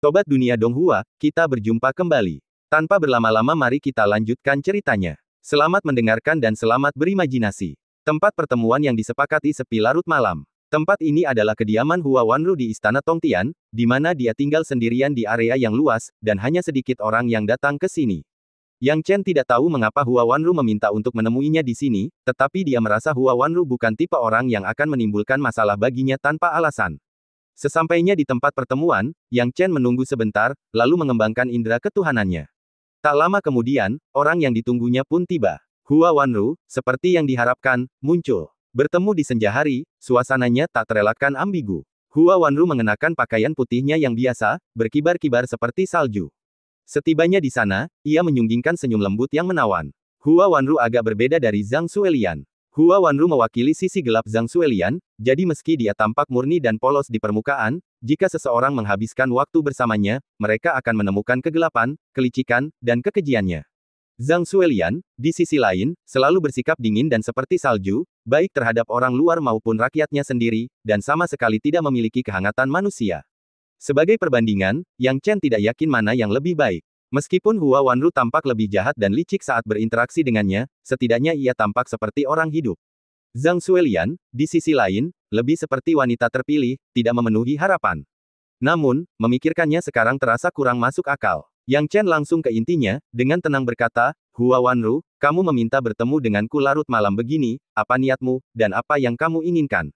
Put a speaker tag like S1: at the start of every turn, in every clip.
S1: Sobat Dunia Donghua, kita berjumpa kembali. Tanpa berlama-lama mari kita lanjutkan ceritanya. Selamat mendengarkan dan selamat berimajinasi. Tempat pertemuan yang disepakati sepi larut malam. Tempat ini adalah kediaman Hua Wanru di Istana Tongtian, di mana dia tinggal sendirian di area yang luas, dan hanya sedikit orang yang datang ke sini. Yang Chen tidak tahu mengapa Hua Wanru meminta untuk menemuinya di sini, tetapi dia merasa Hua Wanru bukan tipe orang yang akan menimbulkan masalah baginya tanpa alasan. Sesampainya di tempat pertemuan, Yang Chen menunggu sebentar, lalu mengembangkan indera ketuhanannya. Tak lama kemudian, orang yang ditunggunya pun tiba. Hua Wanru, seperti yang diharapkan, muncul. Bertemu di senja hari, suasananya tak terelakkan ambigu. Hua Wanru mengenakan pakaian putihnya yang biasa, berkibar-kibar seperti salju. Setibanya di sana, ia menyunggingkan senyum lembut yang menawan. Hua Wanru agak berbeda dari Zhang Xuelian. Hua Wanru mewakili sisi gelap Zhang Xuelian, jadi meski dia tampak murni dan polos di permukaan, jika seseorang menghabiskan waktu bersamanya, mereka akan menemukan kegelapan, kelicikan, dan kekejiannya. Zhang Xuelian, di sisi lain, selalu bersikap dingin dan seperti salju, baik terhadap orang luar maupun rakyatnya sendiri, dan sama sekali tidak memiliki kehangatan manusia. Sebagai perbandingan, Yang Chen tidak yakin mana yang lebih baik. Meskipun Hua Wanru tampak lebih jahat dan licik saat berinteraksi dengannya, setidaknya ia tampak seperti orang hidup. Zhang Xuelian, di sisi lain, lebih seperti wanita terpilih, tidak memenuhi harapan. Namun, memikirkannya sekarang terasa kurang masuk akal. Yang Chen langsung ke intinya, dengan tenang berkata, Hua Wanru, kamu meminta bertemu denganku larut malam begini, apa niatmu, dan apa yang kamu inginkan?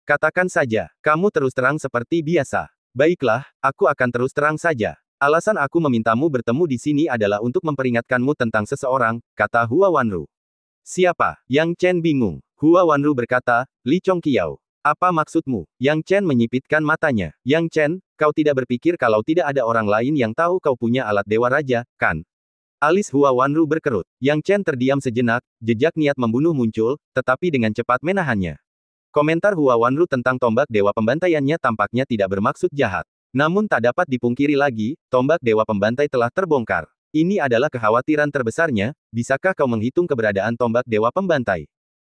S1: Katakan saja, kamu terus terang seperti biasa. Baiklah, aku akan terus terang saja. Alasan aku memintamu bertemu di sini adalah untuk memperingatkanmu tentang seseorang, kata Hua Wanru. Siapa? Yang Chen bingung. Hua Wanru berkata, Li Chongqiao. Apa maksudmu? Yang Chen menyipitkan matanya. Yang Chen, kau tidak berpikir kalau tidak ada orang lain yang tahu kau punya alat Dewa Raja, kan? Alis Hua Wanru berkerut. Yang Chen terdiam sejenak, jejak niat membunuh muncul, tetapi dengan cepat menahannya. Komentar Hua Wanru tentang tombak Dewa Pembantaiannya tampaknya tidak bermaksud jahat. Namun tak dapat dipungkiri lagi, tombak Dewa Pembantai telah terbongkar. Ini adalah kekhawatiran terbesarnya, bisakah kau menghitung keberadaan tombak Dewa Pembantai?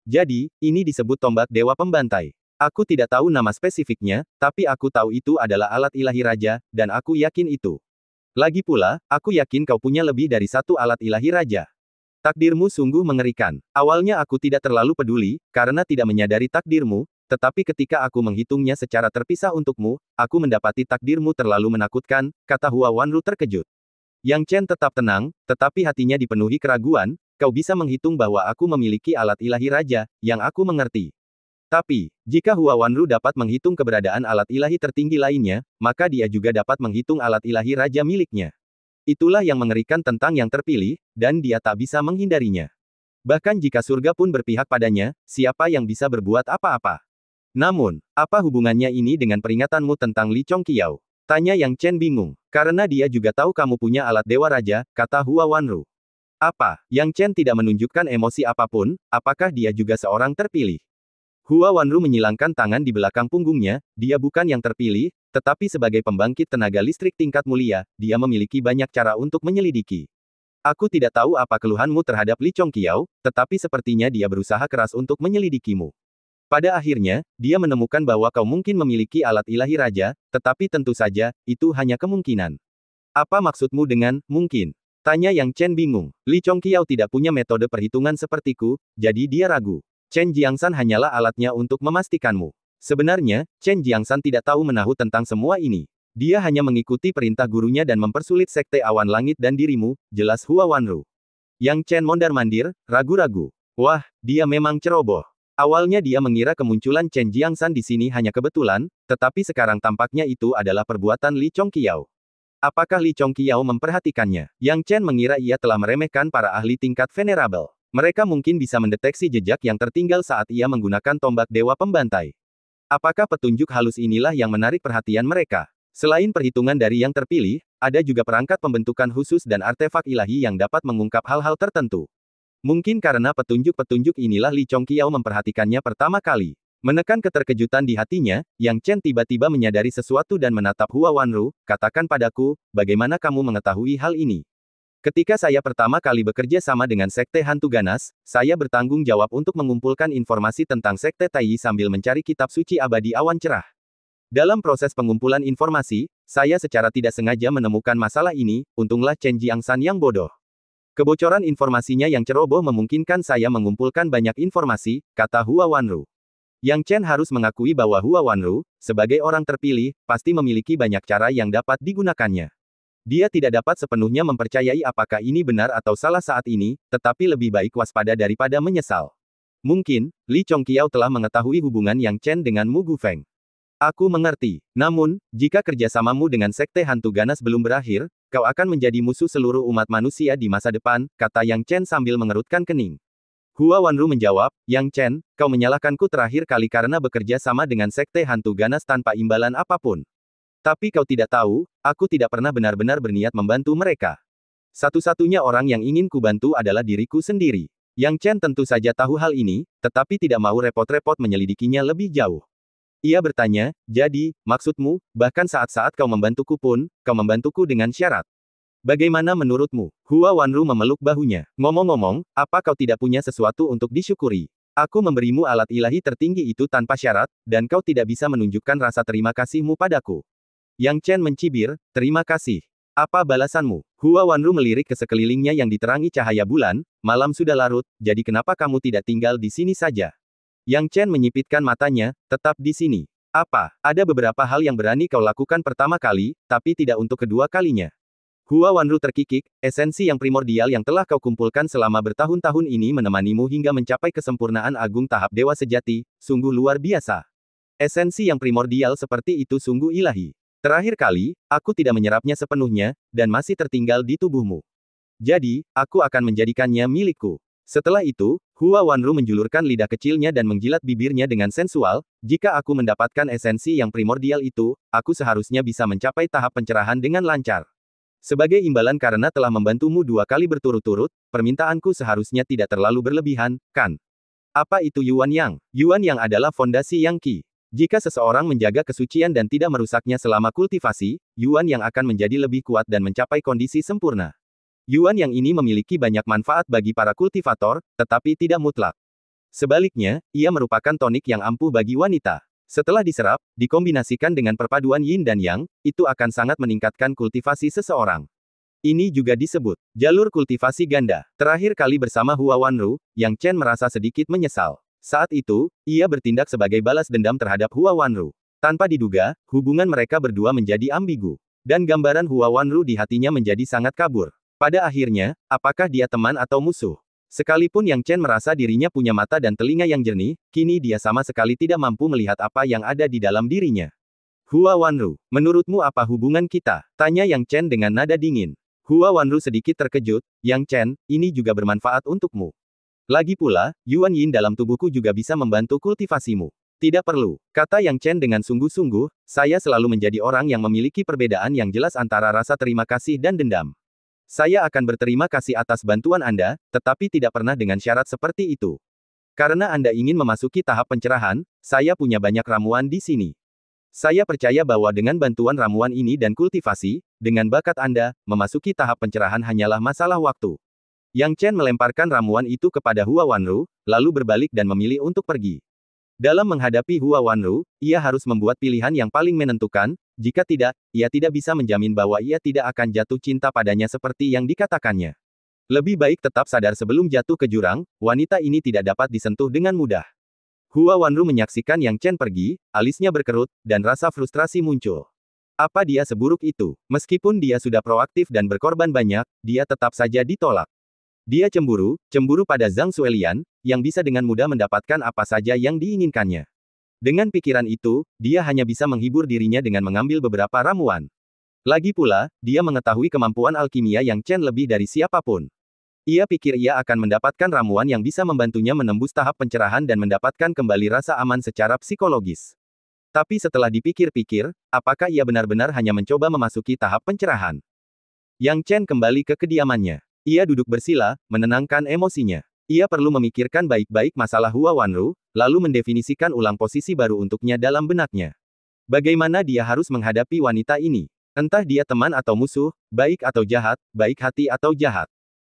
S1: Jadi, ini disebut tombak Dewa Pembantai. Aku tidak tahu nama spesifiknya, tapi aku tahu itu adalah alat ilahi raja, dan aku yakin itu. Lagi pula, aku yakin kau punya lebih dari satu alat ilahi raja. Takdirmu sungguh mengerikan. Awalnya aku tidak terlalu peduli, karena tidak menyadari takdirmu, tetapi ketika aku menghitungnya secara terpisah untukmu, aku mendapati takdirmu terlalu menakutkan, kata Hua Wanru terkejut. Yang Chen tetap tenang, tetapi hatinya dipenuhi keraguan, kau bisa menghitung bahwa aku memiliki alat ilahi raja, yang aku mengerti. Tapi, jika Hua Wanru dapat menghitung keberadaan alat ilahi tertinggi lainnya, maka dia juga dapat menghitung alat ilahi raja miliknya. Itulah yang mengerikan tentang yang terpilih, dan dia tak bisa menghindarinya. Bahkan jika surga pun berpihak padanya, siapa yang bisa berbuat apa-apa? Namun, apa hubungannya ini dengan peringatanmu tentang Li Chongqiao? Tanya Yang Chen bingung. Karena dia juga tahu kamu punya alat Dewa Raja, kata Hua Wanru. Apa? Yang Chen tidak menunjukkan emosi apapun, apakah dia juga seorang terpilih? Hua Wanru menyilangkan tangan di belakang punggungnya, dia bukan yang terpilih, tetapi sebagai pembangkit tenaga listrik tingkat mulia, dia memiliki banyak cara untuk menyelidiki. Aku tidak tahu apa keluhanmu terhadap Li Chongqiao, tetapi sepertinya dia berusaha keras untuk menyelidikimu. Pada akhirnya, dia menemukan bahwa kau mungkin memiliki alat ilahi raja, tetapi tentu saja, itu hanya kemungkinan. Apa maksudmu dengan mungkin? Tanya Yang Chen bingung. Li Chongqiao tidak punya metode perhitungan sepertiku, jadi dia ragu. Chen Jiangsan hanyalah alatnya untuk memastikanmu. Sebenarnya, Chen Jiangsan tidak tahu menahu tentang semua ini. Dia hanya mengikuti perintah gurunya dan mempersulit sekte awan langit dan dirimu, jelas Hua Wanru. Yang Chen mondar-mandir, ragu-ragu. Wah, dia memang ceroboh. Awalnya dia mengira kemunculan Chen Jiangsan di sini hanya kebetulan, tetapi sekarang tampaknya itu adalah perbuatan Li Chongqiao. Apakah Li Chongqiao memperhatikannya? Yang Chen mengira ia telah meremehkan para ahli tingkat venerabel. Mereka mungkin bisa mendeteksi jejak yang tertinggal saat ia menggunakan tombak Dewa Pembantai. Apakah petunjuk halus inilah yang menarik perhatian mereka? Selain perhitungan dari yang terpilih, ada juga perangkat pembentukan khusus dan artefak ilahi yang dapat mengungkap hal-hal tertentu. Mungkin karena petunjuk-petunjuk inilah Li Chongqiao memperhatikannya pertama kali. Menekan keterkejutan di hatinya, Yang Chen tiba-tiba menyadari sesuatu dan menatap Hua Wanru, katakan padaku, bagaimana kamu mengetahui hal ini? Ketika saya pertama kali bekerja sama dengan Sekte Hantu Ganas, saya bertanggung jawab untuk mengumpulkan informasi tentang Sekte Taiyi sambil mencari kitab suci abadi awan cerah. Dalam proses pengumpulan informasi, saya secara tidak sengaja menemukan masalah ini, untunglah Chen Jiangsan yang bodoh. Kebocoran informasinya yang ceroboh memungkinkan saya mengumpulkan banyak informasi, kata Hua Wanru. Yang Chen harus mengakui bahwa Hua Wanru, sebagai orang terpilih, pasti memiliki banyak cara yang dapat digunakannya. Dia tidak dapat sepenuhnya mempercayai apakah ini benar atau salah saat ini, tetapi lebih baik waspada daripada menyesal. Mungkin, Li Chongqiao telah mengetahui hubungan Yang Chen dengan Mu Gufeng. Aku mengerti. Namun, jika kerjasamamu dengan Sekte Hantu Ganas belum berakhir, kau akan menjadi musuh seluruh umat manusia di masa depan, kata Yang Chen sambil mengerutkan kening. Hua Wanru menjawab, Yang Chen, kau menyalahkanku terakhir kali karena bekerja sama dengan Sekte Hantu Ganas tanpa imbalan apapun. Tapi kau tidak tahu, aku tidak pernah benar-benar berniat membantu mereka. Satu-satunya orang yang ingin kubantu adalah diriku sendiri. Yang Chen tentu saja tahu hal ini, tetapi tidak mau repot-repot menyelidikinya lebih jauh. Ia bertanya, jadi, maksudmu, bahkan saat-saat kau membantuku pun, kau membantuku dengan syarat. Bagaimana menurutmu? Hua Wanru memeluk bahunya. Ngomong-ngomong, apa kau tidak punya sesuatu untuk disyukuri? Aku memberimu alat ilahi tertinggi itu tanpa syarat, dan kau tidak bisa menunjukkan rasa terima kasihmu padaku. Yang Chen mencibir, terima kasih. Apa balasanmu? Hua Wanru melirik ke sekelilingnya yang diterangi cahaya bulan, malam sudah larut, jadi kenapa kamu tidak tinggal di sini saja? Yang Chen menyipitkan matanya, tetap di sini. Apa? Ada beberapa hal yang berani kau lakukan pertama kali, tapi tidak untuk kedua kalinya. Hua Wanru terkikik, esensi yang primordial yang telah kau kumpulkan selama bertahun-tahun ini menemanimu hingga mencapai kesempurnaan agung tahap dewa sejati, sungguh luar biasa. Esensi yang primordial seperti itu sungguh ilahi. Terakhir kali, aku tidak menyerapnya sepenuhnya, dan masih tertinggal di tubuhmu. Jadi, aku akan menjadikannya milikku. Setelah itu, Hua Wanru menjulurkan lidah kecilnya dan menjilat bibirnya dengan sensual, jika aku mendapatkan esensi yang primordial itu, aku seharusnya bisa mencapai tahap pencerahan dengan lancar. Sebagai imbalan karena telah membantumu 2 kali berturut-turut, permintaanku seharusnya tidak terlalu berlebihan, kan? Apa itu Yuan Yang? Yuan Yang adalah fondasi Yang Qi. Jika seseorang menjaga kesucian dan tidak merusaknya selama kultivasi, Yuan Yang akan menjadi lebih kuat dan mencapai kondisi sempurna. Yuan Yang ini memiliki banyak manfaat bagi para kultivator, tetapi tidak mutlak. Sebaliknya, ia merupakan tonik yang ampuh bagi wanita. Setelah diserap, dikombinasikan dengan perpaduan Yin dan Yang, itu akan sangat meningkatkan kultivasi seseorang. Ini juga disebut jalur kultivasi ganda. Terakhir kali bersama Hua Wanru, Yang Chen merasa sedikit menyesal. Saat itu, ia bertindak sebagai balas dendam terhadap Hua Wanru. Tanpa diduga, hubungan mereka berdua menjadi ambigu. Dan gambaran Hua Wanru di hatinya menjadi sangat kabur. Pada akhirnya, apakah dia teman atau musuh? Sekalipun Yang Chen merasa dirinya punya mata dan telinga yang jernih, kini dia sama sekali tidak mampu melihat apa yang ada di dalam dirinya. Hua Wanru, menurutmu apa hubungan kita? Tanya Yang Chen dengan nada dingin. Hua Wanru sedikit terkejut, Yang Chen, ini juga bermanfaat untukmu. Lagi pula, Yuan Yin dalam tubuhku juga bisa membantu kultivasimu. Tidak perlu, kata Yang Chen dengan sungguh-sungguh, saya selalu menjadi orang yang memiliki perbedaan yang jelas antara rasa terima kasih dan dendam. Saya akan berterima kasih atas bantuan Anda, tetapi tidak pernah dengan syarat seperti itu. Karena Anda ingin memasuki tahap pencerahan, saya punya banyak ramuan di sini. Saya percaya bahwa dengan bantuan ramuan ini dan kultivasi, dengan bakat Anda, memasuki tahap pencerahan hanyalah masalah waktu. Yang Chen melemparkan ramuan itu kepada Hua Wanru, lalu berbalik dan memilih untuk pergi. Dalam menghadapi Hua Wanru, ia harus membuat pilihan yang paling menentukan, jika tidak, ia tidak bisa menjamin bahwa ia tidak akan jatuh cinta padanya seperti yang dikatakannya. Lebih baik tetap sadar sebelum jatuh ke jurang, wanita ini tidak dapat disentuh dengan mudah. Hua Wanru menyaksikan Yang Chen pergi, alisnya berkerut, dan rasa frustrasi muncul. Apa dia seburuk itu? Meskipun dia sudah proaktif dan berkorban banyak, dia tetap saja ditolak. Dia cemburu pada Zhang Xuelian, yang bisa dengan mudah mendapatkan apa saja yang diinginkannya. Dengan pikiran itu, dia hanya bisa menghibur dirinya dengan mengambil beberapa ramuan. Lagi pula, dia mengetahui kemampuan alkimia Yang Chen lebih dari siapapun. Ia pikir ia akan mendapatkan ramuan yang bisa membantunya menembus tahap pencerahan dan mendapatkan kembali rasa aman secara psikologis. Tapi setelah dipikir-pikir, apakah ia benar-benar hanya mencoba memasuki tahap pencerahan? Yang Chen kembali ke kediamannya. Ia duduk bersila, menenangkan emosinya. Ia perlu memikirkan baik-baik masalah Hua Wanru, lalu mendefinisikan ulang posisi baru untuknya dalam benaknya. Bagaimana dia harus menghadapi wanita ini? Entah dia teman atau musuh, baik atau jahat, baik hati atau jahat.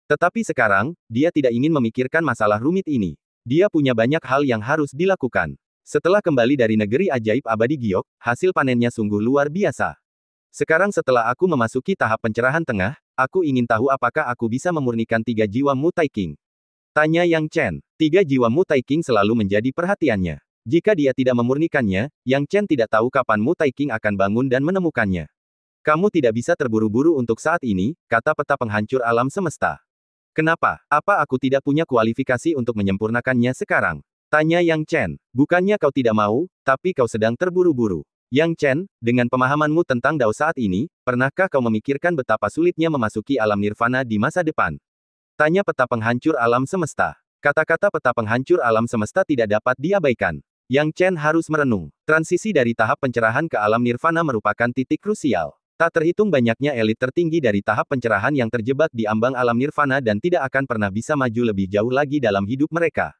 S1: Tetapi sekarang, dia tidak ingin memikirkan masalah rumit ini. Dia punya banyak hal yang harus dilakukan. Setelah kembali dari negeri ajaib abadi Giok, hasil panennya sungguh luar biasa. Sekarang setelah aku memasuki tahap pencerahan tengah, aku ingin tahu apakah aku bisa memurnikan 3 jiwa Mu Tai King. Tanya Yang Chen. 3 jiwa Mu Tai King selalu menjadi perhatiannya. Jika dia tidak memurnikannya, Yang Chen tidak tahu kapan Mu Tai King akan bangun dan menemukannya. Kamu tidak bisa terburu-buru untuk saat ini, kata peta penghancur alam semesta. Kenapa? Apa aku tidak punya kualifikasi untuk menyempurnakannya sekarang? Tanya Yang Chen. Bukannya kau tidak mau, tapi kau sedang terburu-buru. Yang Chen, dengan pemahamanmu tentang Dao saat ini, pernahkah kau memikirkan betapa sulitnya memasuki alam nirvana di masa depan? Tanya peta penghancur alam semesta. Kata-kata peta penghancur alam semesta tidak dapat diabaikan. Yang Chen harus merenung. Transisi dari tahap pencerahan ke alam nirvana merupakan titik krusial. Tak terhitung banyaknya elit tertinggi dari tahap pencerahan yang terjebak di ambang alam nirvana dan tidak akan pernah bisa maju lebih jauh lagi dalam hidup mereka.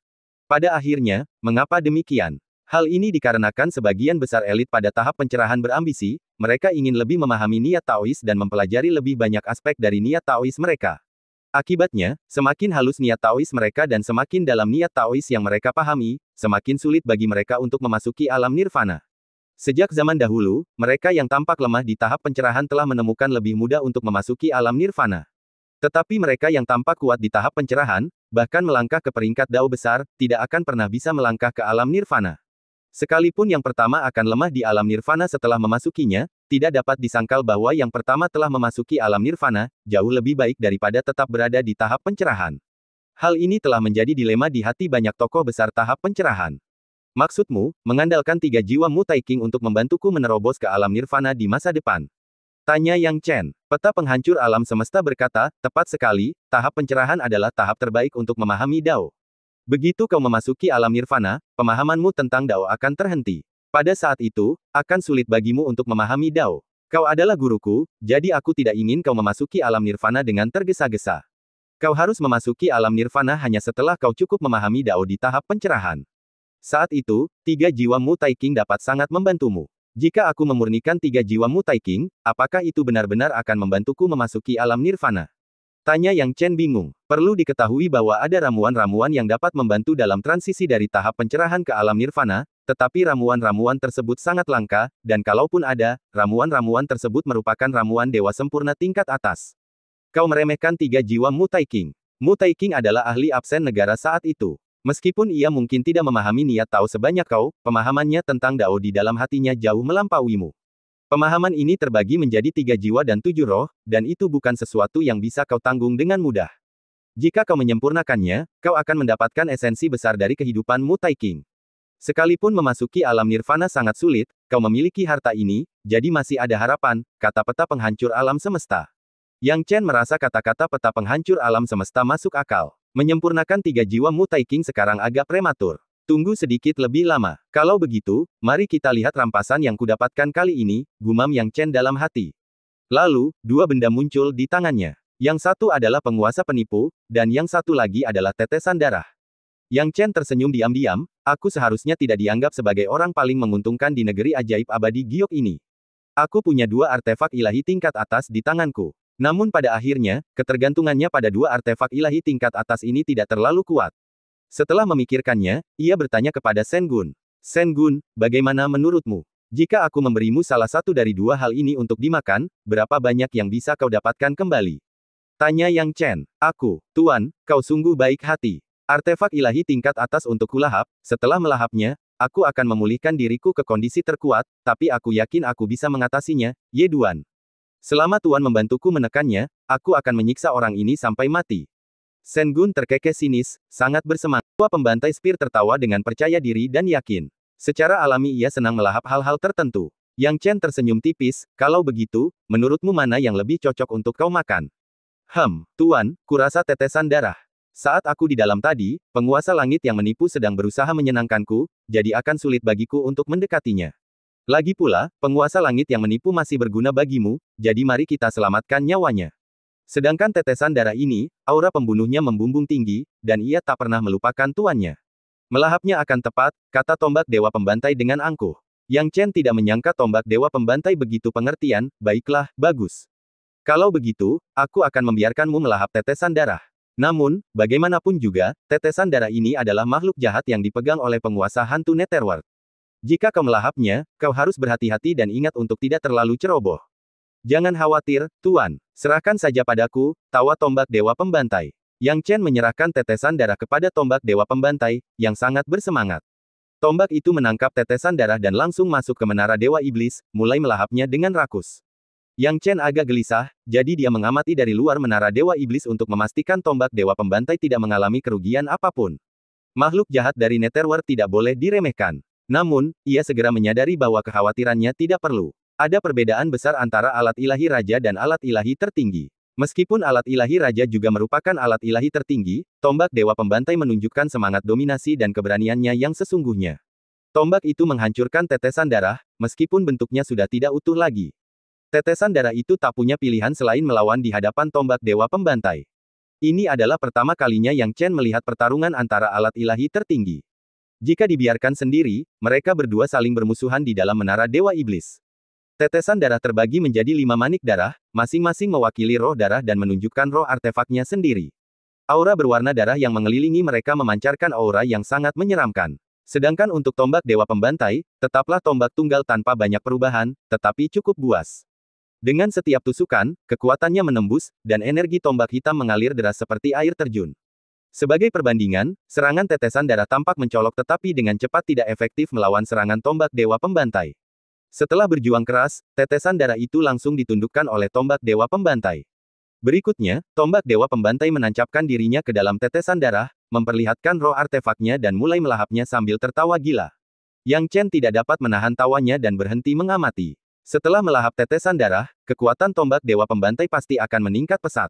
S1: Pada akhirnya, mengapa demikian? Hal ini dikarenakan sebagian besar elit pada tahap pencerahan berambisi, mereka ingin lebih memahami niat Taois dan mempelajari lebih banyak aspek dari niat Taois mereka. Akibatnya, semakin halus niat Taois mereka dan semakin dalam niat Taois yang mereka pahami, semakin sulit bagi mereka untuk memasuki alam nirvana. Sejak zaman dahulu, mereka yang tampak lemah di tahap pencerahan telah menemukan lebih mudah untuk memasuki alam nirvana. Tetapi mereka yang tampak kuat di tahap pencerahan, bahkan melangkah ke peringkat Dao besar, tidak akan pernah bisa melangkah ke alam nirvana. Sekalipun yang pertama akan lemah di alam nirvana setelah memasukinya, tidak dapat disangkal bahwa yang pertama telah memasuki alam nirvana, jauh lebih baik daripada tetap berada di tahap pencerahan. Hal ini telah menjadi dilema di hati banyak tokoh besar tahap pencerahan. Maksudmu, mengandalkan 3 jiwa Mu Tai King untuk membantuku menerobos ke alam nirvana di masa depan? Tanya Yang Chen. Peta penghancur alam semesta berkata, tepat sekali, tahap pencerahan adalah tahap terbaik untuk memahami Dao. Begitu kau memasuki alam nirvana, pemahamanmu tentang Dao akan terhenti. Pada saat itu, akan sulit bagimu untuk memahami Dao. Kau adalah guruku, jadi aku tidak ingin kau memasuki alam nirvana dengan tergesa-gesa. Kau harus memasuki alam nirvana hanya setelah kau cukup memahami Dao di tahap pencerahan. Saat itu, 3 jiwa Mu Tai King dapat sangat membantumu. Jika aku memurnikan 3 jiwa Mu Tai King, apakah itu benar-benar akan membantuku memasuki alam nirvana? Tanya Yang Chen bingung. Perlu diketahui bahwa ada ramuan-ramuan yang dapat membantu dalam transisi dari tahap pencerahan ke alam nirvana, tetapi ramuan-ramuan tersebut sangat langka, dan kalaupun ada, ramuan-ramuan tersebut merupakan ramuan dewa sempurna tingkat atas. Kau meremehkan 3 jiwa Mu Tai King. Mu Tai King adalah ahli absen negara saat itu. Meskipun ia mungkin tidak memahami niat Tao sebanyak kau, pemahamannya tentang Dao di dalam hatinya jauh melampauimu. Pemahaman ini terbagi menjadi 3 jiwa dan 7 roh, dan itu bukan sesuatu yang bisa kau tanggung dengan mudah. Jika kau menyempurnakannya, kau akan mendapatkan esensi besar dari kehidupan Mu Tai King. Sekalipun memasuki alam nirvana sangat sulit, kau memiliki harta ini, jadi masih ada harapan, kata peta penghancur alam semesta. Yang Chen merasa kata-kata peta penghancur alam semesta masuk akal. Menyempurnakan 3 jiwa Mu Tai King sekarang agak prematur. Tunggu sedikit lebih lama. Kalau begitu, mari kita lihat rampasan yang kudapatkan kali ini, gumam Yang Chen dalam hati. Lalu, 2 benda muncul di tangannya. Yang satu adalah penguasa penipu, dan yang satu lagi adalah tetesan darah. Yang Chen tersenyum diam-diam, aku seharusnya tidak dianggap sebagai orang paling menguntungkan di negeri ajaib abadi Giok ini. Aku punya 2 artefak ilahi tingkat atas di tanganku. Namun pada akhirnya, ketergantungannya pada 2 artefak ilahi tingkat atas ini tidak terlalu kuat. Setelah memikirkannya, ia bertanya kepada Shen Gun. Shen Gun, bagaimana menurutmu? Jika aku memberimu salah satu dari 2 hal ini untuk dimakan, berapa banyak yang bisa kau dapatkan kembali? Tanya Yang Chen. Aku, Tuan, kau sungguh baik hati. Artefak ilahi tingkat atas untuk kulahap, setelah melahapnya, aku akan memulihkan diriku ke kondisi terkuat, tapi aku yakin aku bisa mengatasinya, Ye Duan. Selama Tuan membantuku menekannya, aku akan menyiksa orang ini sampai mati. Shen Gun terkekeh sinis, sangat bersemangat. Tua pembantai Spear tertawa dengan percaya diri dan yakin. Secara alami ia senang melahap hal-hal tertentu. Yang Chen tersenyum tipis, kalau begitu, menurutmu mana yang lebih cocok untuk kau makan? Tuan, kurasa tetesan darah. Saat aku di dalam tadi, penguasa langit yang menipu sedang berusaha menyenangkanku, jadi akan sulit bagiku untuk mendekatinya. Lagi pula, penguasa langit yang menipu masih berguna bagimu, jadi mari kita selamatkan nyawanya. Sedangkan tetesan darah ini, aura pembunuhnya membumbung tinggi, dan ia tak pernah melupakan tuannya. Melahapnya akan tepat, kata tombak dewa pembantai dengan angkuh. Yang Chen tidak menyangka tombak dewa pembantai begitu pengertian, baiklah, bagus. Kalau begitu, aku akan membiarkanmu melahap tetesan darah. Namun, bagaimanapun juga, tetesan darah ini adalah makhluk jahat yang dipegang oleh penguasa hantu Netherworld. Jika kau melahapnya, kau harus berhati-hati dan ingat untuk tidak terlalu ceroboh. Jangan khawatir, Tuan. Serahkan saja padaku, tawa tombak Dewa Pembantai. Yang Chen menyerahkan tetesan darah kepada tombak Dewa Pembantai, yang sangat bersemangat. Tombak itu menangkap tetesan darah dan langsung masuk ke menara Dewa Iblis, mulai melahapnya dengan rakus. Yang Chen agak gelisah, jadi dia mengamati dari luar menara Dewa Iblis untuk memastikan tombak Dewa Pembantai tidak mengalami kerugian apapun. Makhluk jahat dari Netherworld tidak boleh diremehkan. Namun, ia segera menyadari bahwa kekhawatirannya tidak perlu. Ada perbedaan besar antara alat ilahi raja dan alat ilahi tertinggi. Meskipun alat ilahi raja juga merupakan alat ilahi tertinggi, tombak Dewa Pembantai menunjukkan semangat dominasi dan keberaniannya yang sesungguhnya. Tombak itu menghancurkan tetesan darah, meskipun bentuknya sudah tidak utuh lagi. Tetesan darah itu tak punya pilihan selain melawan di hadapan tombak Dewa Pembantai. Ini adalah pertama kalinya Yang Chen melihat pertarungan antara alat ilahi tertinggi. Jika dibiarkan sendiri, mereka berdua saling bermusuhan di dalam menara Dewa Iblis. Tetesan darah terbagi menjadi 5 manik darah, masing-masing mewakili roh darah dan menunjukkan roh artefaknya sendiri. Aura berwarna darah yang mengelilingi mereka memancarkan aura yang sangat menyeramkan. Sedangkan untuk tombak Dewa Pembantai, tetaplah tombak tunggal tanpa banyak perubahan, tetapi cukup buas. Dengan setiap tusukan, kekuatannya menembus, dan energi tombak hitam mengalir deras seperti air terjun. Sebagai perbandingan, serangan tetesan darah tampak mencolok tetapi dengan cepat tidak efektif melawan serangan tombak Dewa Pembantai. Setelah berjuang keras, tetesan darah itu langsung ditundukkan oleh tombak Dewa Pembantai. Berikutnya, tombak Dewa Pembantai menancapkan dirinya ke dalam tetesan darah, memperlihatkan roh artefaknya dan mulai melahapnya sambil tertawa gila. Yang Chen tidak dapat menahan tawanya dan berhenti mengamati. Setelah melahap tetesan darah, kekuatan tombak Dewa Pembantai pasti akan meningkat pesat.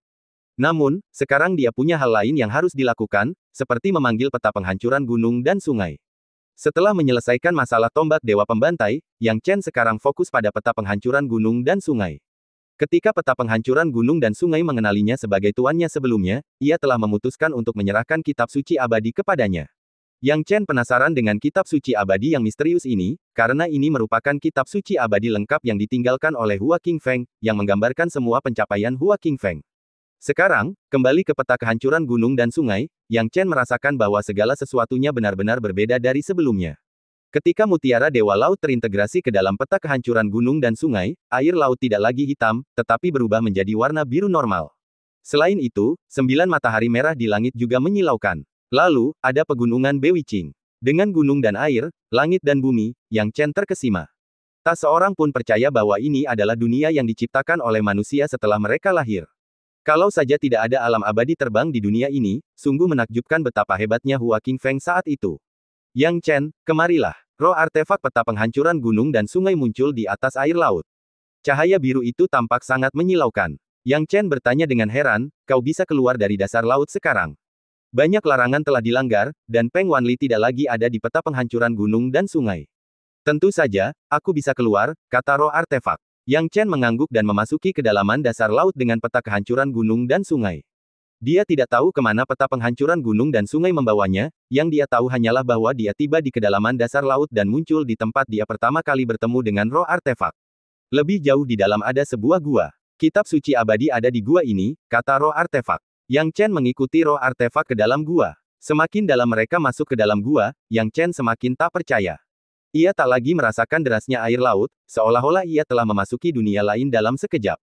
S1: Namun, sekarang dia punya hal lain yang harus dilakukan, seperti memanggil peta penghancuran gunung dan sungai. Setelah menyelesaikan masalah tombak Dewa Pembantai, Yang Chen sekarang fokus pada peta penghancuran gunung dan sungai. Ketika peta penghancuran gunung dan sungai mengenalinya sebagai tuannya sebelumnya, ia telah memutuskan untuk menyerahkan kitab suci abadi kepadanya. Yang Chen penasaran dengan kitab suci abadi yang misterius ini, karena ini merupakan kitab suci abadi lengkap yang ditinggalkan oleh Hua Qingfeng, yang menggambarkan semua pencapaian Hua Qingfeng. Sekarang, kembali ke peta kehancuran gunung dan sungai, Yang Chen merasakan bahwa segala sesuatunya benar-benar berbeda dari sebelumnya. Ketika mutiara Dewa Laut terintegrasi ke dalam peta kehancuran gunung dan sungai, air laut tidak lagi hitam, tetapi berubah menjadi warna biru normal. Selain itu, 9 matahari merah di langit juga menyilaukan. Lalu, ada pegunungan Bewiqing. Dengan gunung dan air, langit dan bumi, Yang Chen terkesima. Tak seorang pun percaya bahwa ini adalah dunia yang diciptakan oleh manusia setelah mereka lahir. Kalau saja tidak ada alam abadi terbang di dunia ini, sungguh menakjubkan betapa hebatnya Hua Qingfeng saat itu. Yang Chen, kemarilah. Roh artefak peta penghancuran gunung dan sungai muncul di atas air laut. Cahaya biru itu tampak sangat menyilaukan. Yang Chen bertanya dengan heran, kau bisa keluar dari dasar laut sekarang. Banyak larangan telah dilanggar, dan Peng Wanli tidak lagi ada di peta penghancuran gunung dan sungai. Tentu saja, aku bisa keluar, kata roh artefak. Yang Chen mengangguk dan memasuki kedalaman dasar laut dengan peta kehancuran gunung dan sungai. Dia tidak tahu kemana peta penghancuran gunung dan sungai membawanya, yang dia tahu hanyalah bahwa dia tiba di kedalaman dasar laut dan muncul di tempat dia pertama kali bertemu dengan roh artefak. Lebih jauh di dalam ada sebuah gua. Kitab suci abadi ada di gua ini, kata roh artefak. Yang Chen mengikuti roh artefak ke dalam gua. Semakin dalam mereka masuk ke dalam gua, Yang Chen semakin tak percaya. Ia tak lagi merasakan derasnya air laut, seolah-olah ia telah memasuki dunia lain dalam sekejap.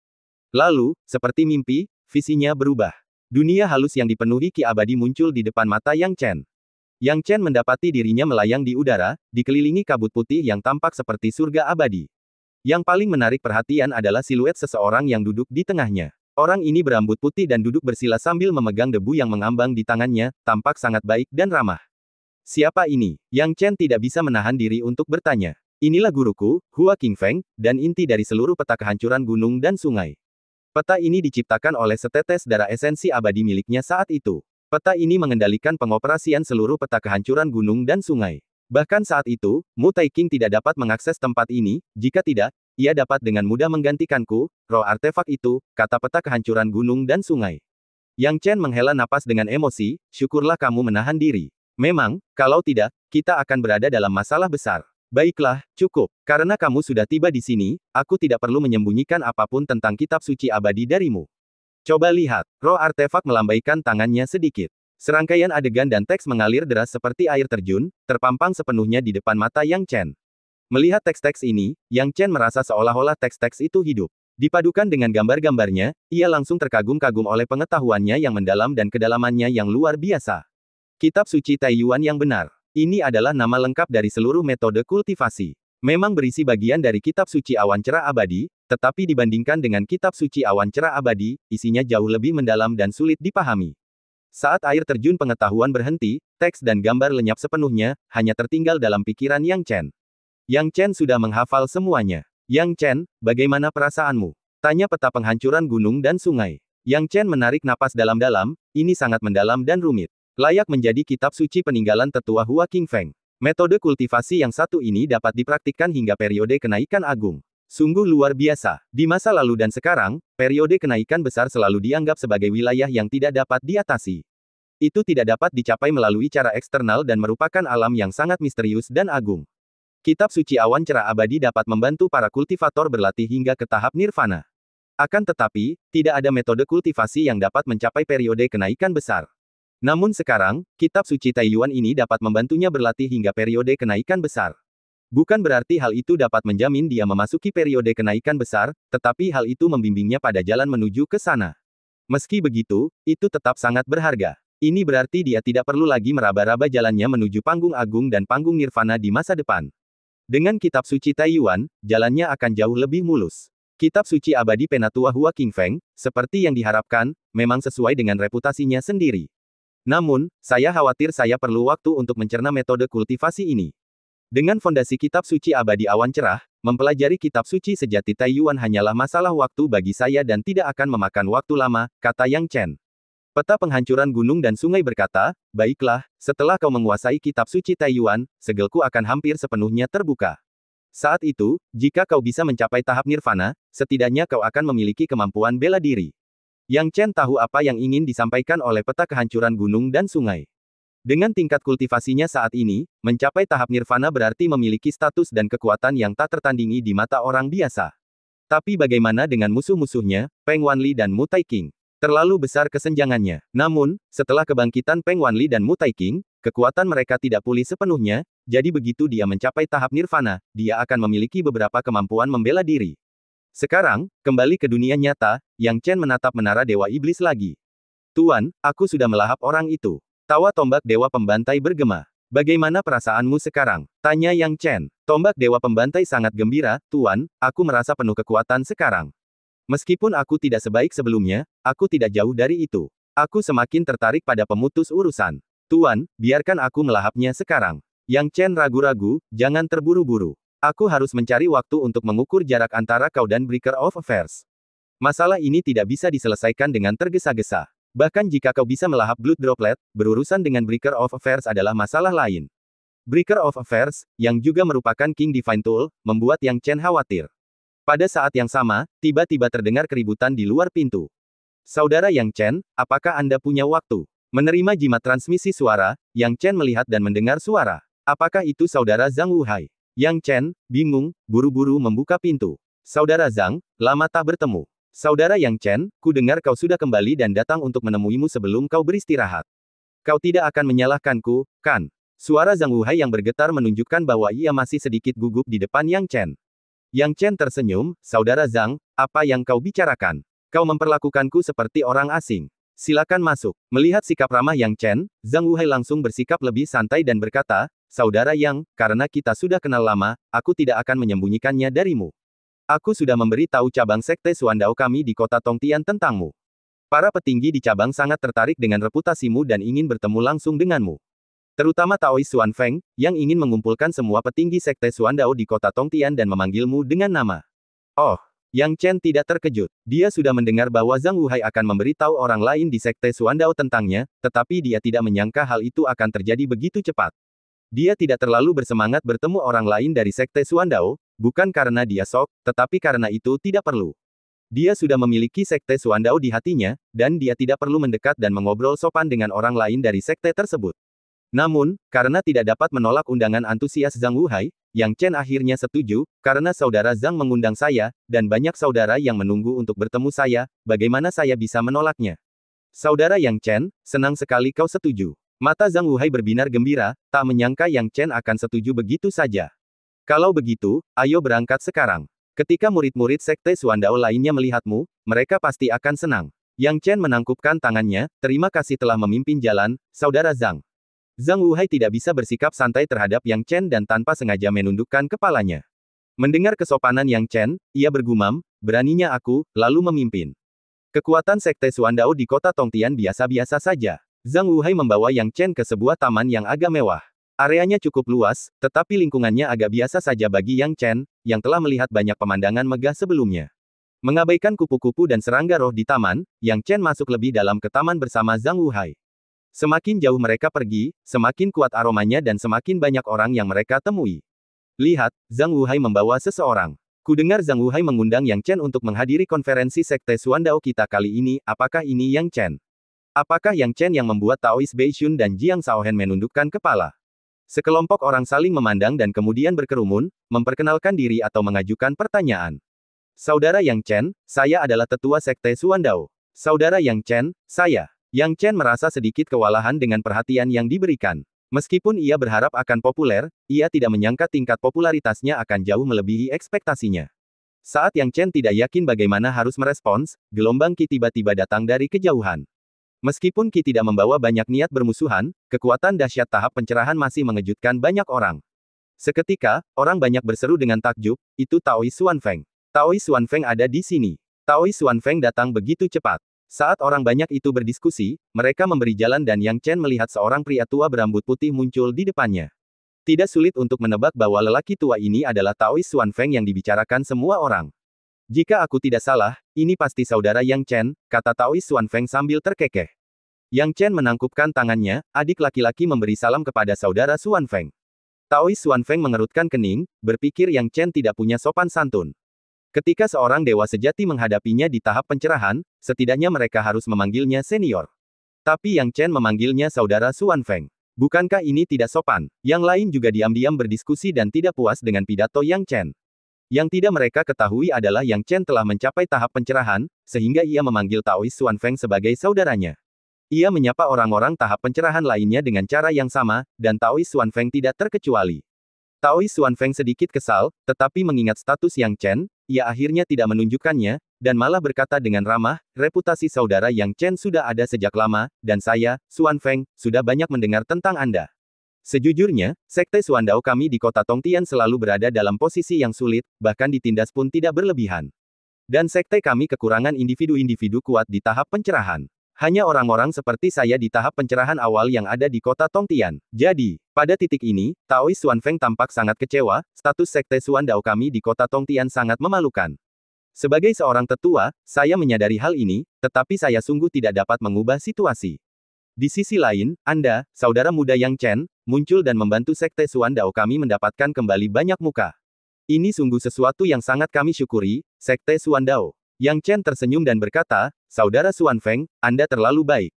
S1: Lalu, seperti mimpi, visinya berubah. Dunia halus yang dipenuhi ki abadi muncul di depan mata Yang Chen. Yang Chen mendapati dirinya melayang di udara, dikelilingi kabut putih yang tampak seperti surga abadi. Yang paling menarik perhatian adalah siluet seseorang yang duduk di tengahnya. Orang ini berambut putih dan duduk bersila sambil memegang debu yang mengambang di tangannya, tampak sangat baik dan ramah. Siapa ini? Yang Chen tidak bisa menahan diri untuk bertanya. Inilah guruku, Hua Qingfeng, dan inti dari seluruh peta kehancuran gunung dan sungai. Peta ini diciptakan oleh setetes darah esensi abadi miliknya saat itu. Peta ini mengendalikan pengoperasian seluruh peta kehancuran gunung dan sungai. Bahkan saat itu, Mu Taiqing tidak dapat mengakses tempat ini, jika tidak, ia dapat dengan mudah menggantikanku, roh artefak itu, kata peta kehancuran gunung dan sungai. Yang Chen menghela napas dengan emosi, syukurlah kamu menahan diri. Memang, kalau tidak, kita akan berada dalam masalah besar. Baiklah, cukup. Karena kamu sudah tiba di sini, aku tidak perlu menyembunyikan apapun tentang kitab suci abadi darimu. Coba lihat, roh artefak melambaikan tangannya sedikit. Serangkaian adegan dan teks mengalir deras seperti air terjun, terpampang sepenuhnya di depan mata Yang Chen. Melihat teks-teks ini, Yang Chen merasa seolah-olah teks-teks itu hidup. Dipadukan dengan gambar-gambarnya, ia langsung terkagum-kagum oleh pengetahuannya yang mendalam dan kedalamannya yang luar biasa. Kitab Suci Taiyuan yang benar. Ini adalah nama lengkap dari seluruh metode kultivasi. Memang berisi bagian dari Kitab Suci Awan Cerah Abadi, tetapi dibandingkan dengan Kitab Suci Awan Cerah Abadi, isinya jauh lebih mendalam dan sulit dipahami. Saat air terjun pengetahuan berhenti, teks dan gambar lenyap sepenuhnya, hanya tertinggal dalam pikiran Yang Chen. Yang Chen sudah menghafal semuanya. Yang Chen, bagaimana perasaanmu? Tanya peta penghancuran gunung dan sungai. Yang Chen menarik napas dalam-dalam, ini sangat mendalam dan rumit. Layak menjadi kitab suci peninggalan tetua Hua Qingfeng. Metode kultivasi yang satu ini dapat dipraktikkan hingga periode kenaikan agung. Sungguh luar biasa. Di masa lalu dan sekarang, periode kenaikan besar selalu dianggap sebagai wilayah yang tidak dapat diatasi. Itu tidak dapat dicapai melalui cara eksternal dan merupakan alam yang sangat misterius dan agung. Kitab Suci Awan Cerah Abadi dapat membantu para kultivator berlatih hingga ke tahap nirvana. Akan tetapi, tidak ada metode kultivasi yang dapat mencapai periode kenaikan besar. Namun sekarang, Kitab Suci Taiyuan ini dapat membantunya berlatih hingga periode kenaikan besar. Bukan berarti hal itu dapat menjamin dia memasuki periode kenaikan besar, tetapi hal itu membimbingnya pada jalan menuju ke sana. Meski begitu, itu tetap sangat berharga. Ini berarti dia tidak perlu lagi meraba-raba jalannya menuju panggung agung dan panggung nirvana di masa depan. Dengan Kitab Suci Taiyuan, jalannya akan jauh lebih mulus. Kitab Suci Abadi Penatua Hua Qingfeng, seperti yang diharapkan, memang sesuai dengan reputasinya sendiri. Namun, saya khawatir saya perlu waktu untuk mencerna metode kultivasi ini. Dengan fondasi Kitab Suci Abadi Awan Cerah, mempelajari Kitab Suci Sejati Taiyuan hanyalah masalah waktu bagi saya dan tidak akan memakan waktu lama, kata Yang Chen. Peta penghancuran gunung dan sungai berkata, baiklah, setelah kau menguasai Kitab Suci Taiyuan, segelku akan hampir sepenuhnya terbuka. Saat itu, jika kau bisa mencapai tahap nirvana, setidaknya kau akan memiliki kemampuan bela diri. Yang Chen tahu apa yang ingin disampaikan oleh peta kehancuran gunung dan sungai. Dengan tingkat kultivasinya saat ini, mencapai tahap nirvana berarti memiliki status dan kekuatan yang tak tertandingi di mata orang biasa. Tapi bagaimana dengan musuh-musuhnya, Peng Wanli dan Mu Taiqing? Terlalu besar kesenjangannya. Namun, setelah kebangkitan Peng Wanli dan Mu Taiqing, kekuatan mereka tidak pulih sepenuhnya, jadi begitu dia mencapai tahap nirvana, dia akan memiliki beberapa kemampuan membela diri. Sekarang, kembali ke dunia nyata, Yang Chen menatap menara Dewa Iblis lagi. Tuan, aku sudah melahap orang itu. Tawa tombak Dewa Pembantai bergema. Bagaimana perasaanmu sekarang? Tanya Yang Chen. Tombak Dewa Pembantai sangat gembira, Tuan, aku merasa penuh kekuatan sekarang. Meskipun aku tidak sebaik sebelumnya, aku tidak jauh dari itu. Aku semakin tertarik pada pemutus urusan. Tuan, biarkan aku melahapnya sekarang. Yang Chen ragu-ragu, jangan terburu-buru. Aku harus mencari waktu untuk mengukur jarak antara kau dan Breaker of Affairs. Masalah ini tidak bisa diselesaikan dengan tergesa-gesa. Bahkan jika kau bisa melahap Blood Droplet, berurusan dengan Breaker of Affairs adalah masalah lain. Breaker of Affairs, yang juga merupakan King Divine Tool, membuat Yang Chen khawatir. Pada saat yang sama, tiba-tiba terdengar keributan di luar pintu. Saudara Yang Chen, apakah Anda punya waktu? Menerima jimat transmisi suara, Yang Chen melihat dan mendengar suara. Apakah itu Saudara Zhang Wuhai? Yang Chen, bingung, buru-buru membuka pintu. Saudara Zhang, lama tak bertemu. Saudara Yang Chen, ku dengar kau sudah kembali dan datang untuk menemuimu sebelum kau beristirahat. Kau tidak akan menyalahkanku, kan? Suara Zhang Wuhai yang bergetar menunjukkan bahwa ia masih sedikit gugup di depan Yang Chen. Yang Chen tersenyum, Saudara Zhang, apa yang kau bicarakan? Kau memperlakukanku seperti orang asing. Silakan masuk. Melihat sikap ramah Yang Chen, Zhang Wuhai langsung bersikap lebih santai dan berkata, Saudara Yang, karena kita sudah kenal lama, aku tidak akan menyembunyikannya darimu. Aku sudah memberi tahu cabang sekte Suandao kami di kota Tongtian tentangmu. Para petinggi di cabang sangat tertarik dengan reputasimu dan ingin bertemu langsung denganmu. Terutama Taois Xuan Feng, yang ingin mengumpulkan semua petinggi sekte Suandao di kota Tongtian dan memanggilmu dengan nama. Oh, Yang Chen tidak terkejut. Dia sudah mendengar bahwa Zhang Wuhai akan memberitahu orang lain di sekte Suandao tentangnya, tetapi dia tidak menyangka hal itu akan terjadi begitu cepat. Dia tidak terlalu bersemangat bertemu orang lain dari sekte Suandao, bukan karena dia sok, tetapi karena itu tidak perlu. Dia sudah memiliki sekte Suandao di hatinya, dan dia tidak perlu mendekat dan mengobrol sopan dengan orang lain dari sekte tersebut. Namun, karena tidak dapat menolak undangan antusias Zhang Wuhai, Yang Chen akhirnya setuju, karena Saudara Zhang mengundang saya, dan banyak saudara yang menunggu untuk bertemu saya, bagaimana saya bisa menolaknya? Saudara Yang Chen, senang sekali kau setuju. Mata Zhang Wuhai berbinar gembira, tak menyangka Yang Chen akan setuju begitu saja. Kalau begitu, ayo berangkat sekarang. Ketika murid-murid Sekte Suandao lainnya melihatmu, mereka pasti akan senang. Yang Chen menangkupkan tangannya, terima kasih telah memimpin jalan, Saudara Zhang. Zhang Wuhai tidak bisa bersikap santai terhadap Yang Chen dan tanpa sengaja menundukkan kepalanya. Mendengar kesopanan Yang Chen, ia bergumam, beraninya aku, lalu memimpin. Kekuatan Sekte Suandao di kota Tongtian biasa-biasa saja. Zhang Wuhai membawa Yang Chen ke sebuah taman yang agak mewah. Areanya cukup luas, tetapi lingkungannya agak biasa saja bagi Yang Chen, yang telah melihat banyak pemandangan megah sebelumnya. Mengabaikan kupu-kupu dan serangga roh di taman, Yang Chen masuk lebih dalam ke taman bersama Zhang Wuhai. Semakin jauh mereka pergi, semakin kuat aromanya dan semakin banyak orang yang mereka temui. Lihat, Zhang Wuhai membawa seseorang. Kudengar Zhang Wuhai mengundang Yang Chen untuk menghadiri konferensi Sekte Suandao kita kali ini, apakah ini Yang Chen? Apakah Yang Chen yang membuat Taoist Beishun dan Jiang Shaohen menundukkan kepala? Sekelompok orang saling memandang dan kemudian berkerumun, memperkenalkan diri atau mengajukan pertanyaan. Saudara Yang Chen, saya adalah tetua Sekte Suandao. Saudara Yang Chen, saya. Yang Chen merasa sedikit kewalahan dengan perhatian yang diberikan. Meskipun ia berharap akan populer, ia tidak menyangka tingkat popularitasnya akan jauh melebihi ekspektasinya. Saat Yang Chen tidak yakin bagaimana harus merespons, gelombang Qi tiba-tiba datang dari kejauhan. Meskipun Qi tidak membawa banyak niat bermusuhan, kekuatan dahsyat tahap pencerahan masih mengejutkan banyak orang. Seketika, orang banyak berseru dengan takjub, itu Taoist Xuanfeng. Taoist Xuanfeng ada di sini. Taoist Xuanfeng datang begitu cepat. Saat orang banyak itu berdiskusi, mereka memberi jalan dan Yang Chen melihat seorang pria tua berambut putih muncul di depannya. Tidak sulit untuk menebak bahwa lelaki tua ini adalah Taoist Xuanfeng yang dibicarakan semua orang. Jika aku tidak salah, ini pasti saudara Yang Chen, kata Taoist Xuanfeng sambil terkekeh. Yang Chen menangkupkan tangannya, adik laki-laki memberi salam kepada saudara Xuanfeng. Taoist Xuanfeng mengerutkan kening, berpikir Yang Chen tidak punya sopan santun. Ketika seorang dewa sejati menghadapinya di tahap pencerahan, setidaknya mereka harus memanggilnya senior. Tapi Yang Chen memanggilnya saudara Xuanfeng. Bukankah ini tidak sopan? Yang lain juga diam-diam berdiskusi dan tidak puas dengan pidato Yang Chen. Yang tidak mereka ketahui adalah Yang Chen telah mencapai tahap pencerahan, sehingga ia memanggil Taoist Xuanfeng sebagai saudaranya. Ia menyapa orang-orang tahap pencerahan lainnya dengan cara yang sama, dan Taoist Xuanfeng tidak terkecuali. Taoist Xuanfeng sedikit kesal, tetapi mengingat status Yang Chen, ia akhirnya tidak menunjukkannya, dan malah berkata dengan ramah, reputasi saudara Yang Chen sudah ada sejak lama, dan saya, Xuanfeng, sudah banyak mendengar tentang Anda. Sejujurnya, Sekte Suandao kami di kota Tongtian selalu berada dalam posisi yang sulit, bahkan ditindas pun tidak berlebihan. Dan sekte kami kekurangan individu-individu kuat di tahap pencerahan. Hanya orang-orang seperti saya di tahap pencerahan awal yang ada di kota Tongtian. Jadi, pada titik ini, Taoist Xuanfeng tampak sangat kecewa, status Sekte Suandao kami di kota Tongtian sangat memalukan. Sebagai seorang tetua, saya menyadari hal ini, tetapi saya sungguh tidak dapat mengubah situasi. Di sisi lain, Anda, saudara muda Yang Chen, muncul dan membantu Sekte Suandao kami mendapatkan kembali banyak muka. Ini sungguh sesuatu yang sangat kami syukuri, Sekte Suandao. Yang Chen tersenyum dan berkata, saudara Xuanfeng, Anda terlalu baik.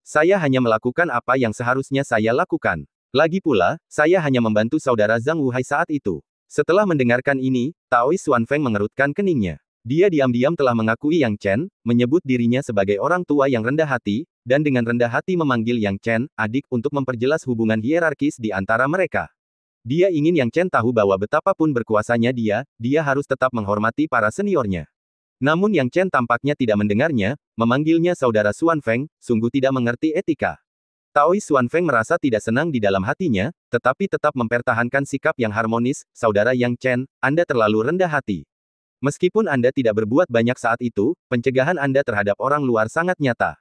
S1: Saya hanya melakukan apa yang seharusnya saya lakukan. Lagi pula, saya hanya membantu saudara Zhang Wuhai saat itu. Setelah mendengarkan ini, Taoist Xuanfeng mengerutkan keningnya. Dia diam-diam telah mengakui Yang Chen, menyebut dirinya sebagai orang tua yang rendah hati, dan dengan rendah hati memanggil Yang Chen, adik untuk memperjelas hubungan hierarkis di antara mereka. Dia ingin Yang Chen tahu bahwa betapapun berkuasanya dia harus tetap menghormati para seniornya. Namun Yang Chen tampaknya tidak mendengarnya, memanggilnya saudara Xuanfeng, sungguh tidak mengerti etika. Taoist Xuanfeng merasa tidak senang di dalam hatinya, tetapi tetap mempertahankan sikap yang harmonis, saudara Yang Chen, Anda terlalu rendah hati. Meskipun Anda tidak berbuat banyak saat itu, pencegahan Anda terhadap orang luar sangat nyata.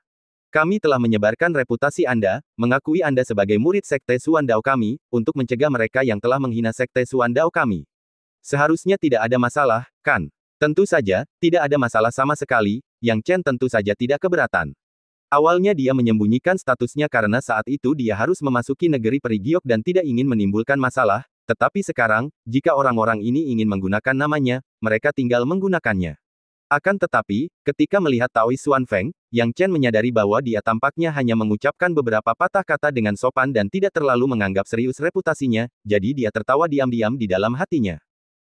S1: Kami telah menyebarkan reputasi Anda, mengakui Anda sebagai murid Sekte Suandao kami, untuk mencegah mereka yang telah menghina Sekte Suandao kami. Seharusnya tidak ada masalah, kan? Tentu saja, tidak ada masalah sama sekali, Yang Chen tentu saja tidak keberatan. Awalnya dia menyembunyikan statusnya karena saat itu dia harus memasuki negeri Perigiok dan tidak ingin menimbulkan masalah, tetapi sekarang, jika orang-orang ini ingin menggunakan namanya, mereka tinggal menggunakannya. Akan tetapi, ketika melihat Taoist Xuanfeng, Yang Chen menyadari bahwa dia tampaknya hanya mengucapkan beberapa patah kata dengan sopan dan tidak terlalu menganggap serius reputasinya, jadi dia tertawa diam-diam di dalam hatinya.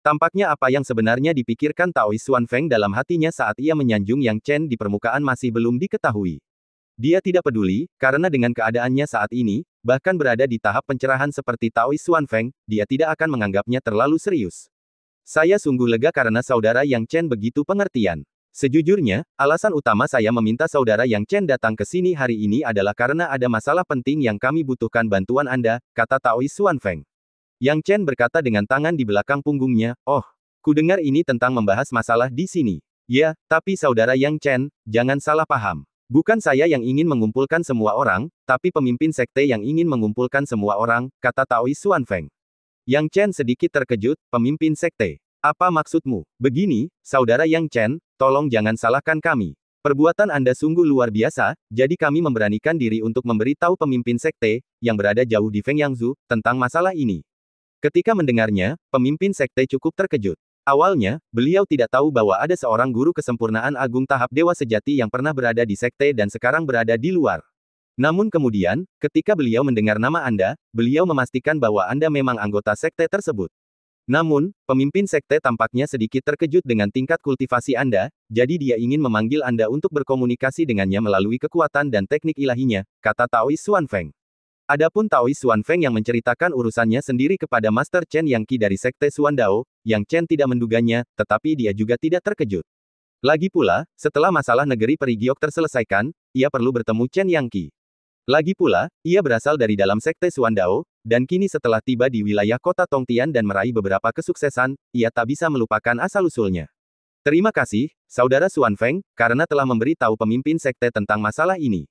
S1: Tampaknya apa yang sebenarnya dipikirkan Taoist Xuanfeng dalam hatinya saat ia menyanjung Yang Chen di permukaan masih belum diketahui. Dia tidak peduli, karena dengan keadaannya saat ini, bahkan berada di tahap pencerahan seperti Taoist Xuanfeng, dia tidak akan menganggapnya terlalu serius. Saya sungguh lega karena saudara Yang Chen begitu pengertian. Sejujurnya, alasan utama saya meminta saudara Yang Chen datang ke sini hari ini adalah karena ada masalah penting yang kami butuhkan bantuan Anda, kata Taoist Xuanfeng. Yang Chen berkata dengan tangan di belakang punggungnya, oh, kudengar ini tentang membahas masalah di sini. Ya, tapi saudara Yang Chen, jangan salah paham. Bukan saya yang ingin mengumpulkan semua orang, tapi pemimpin sekte yang ingin mengumpulkan semua orang, kata Taoist Xuanfeng. Yang Chen sedikit terkejut, pemimpin sekte. Apa maksudmu? Begini, saudara Yang Chen, tolong jangan salahkan kami. Perbuatan Anda sungguh luar biasa, jadi kami memberanikan diri untuk memberitahu pemimpin sekte, yang berada jauh di Fengyangzhou, tentang masalah ini. Ketika mendengarnya, pemimpin sekte cukup terkejut. Awalnya, beliau tidak tahu bahwa ada seorang guru kesempurnaan agung tahap dewa sejati yang pernah berada di sekte dan sekarang berada di luar. Namun kemudian, ketika beliau mendengar nama Anda, beliau memastikan bahwa Anda memang anggota sekte tersebut. Namun, pemimpin sekte tampaknya sedikit terkejut dengan tingkat kultivasi Anda, jadi dia ingin memanggil Anda untuk berkomunikasi dengannya melalui kekuatan dan teknik ilahinya, kata Taoist Xuanfeng. Adapun Taoist Xuanfeng yang menceritakan urusannya sendiri kepada Master Chen Yang Qi dari sekte Xuandao, Yang Chen tidak menduganya, tetapi dia juga tidak terkejut. Lagi pula, setelah masalah negeri Perigiok terselesaikan, ia perlu bertemu Chen Yang Qi. Lagi pula, ia berasal dari dalam sekte Xuandao, dan kini setelah tiba di wilayah kota Tongtian dan meraih beberapa kesuksesan, ia tak bisa melupakan asal-usulnya. Terima kasih, saudara Xuanfeng, karena telah memberi tahu pemimpin sekte tentang masalah ini.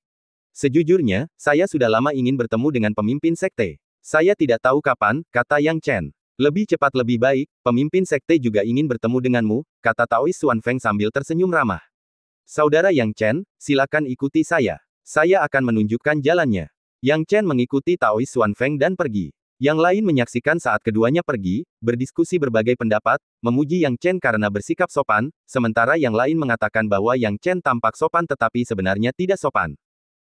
S1: Sejujurnya, saya sudah lama ingin bertemu dengan pemimpin sekte. Saya tidak tahu kapan, kata Yang Chen. Lebih cepat lebih baik, pemimpin sekte juga ingin bertemu denganmu, kata Taoist Xuanfeng sambil tersenyum ramah. Saudara Yang Chen, silakan ikuti saya. Saya akan menunjukkan jalannya. Yang Chen mengikuti Taoist Xuanfeng dan pergi. Yang lain menyaksikan saat keduanya pergi, berdiskusi berbagai pendapat, memuji Yang Chen karena bersikap sopan, sementara yang lain mengatakan bahwa Yang Chen tampak sopan tetapi sebenarnya tidak sopan.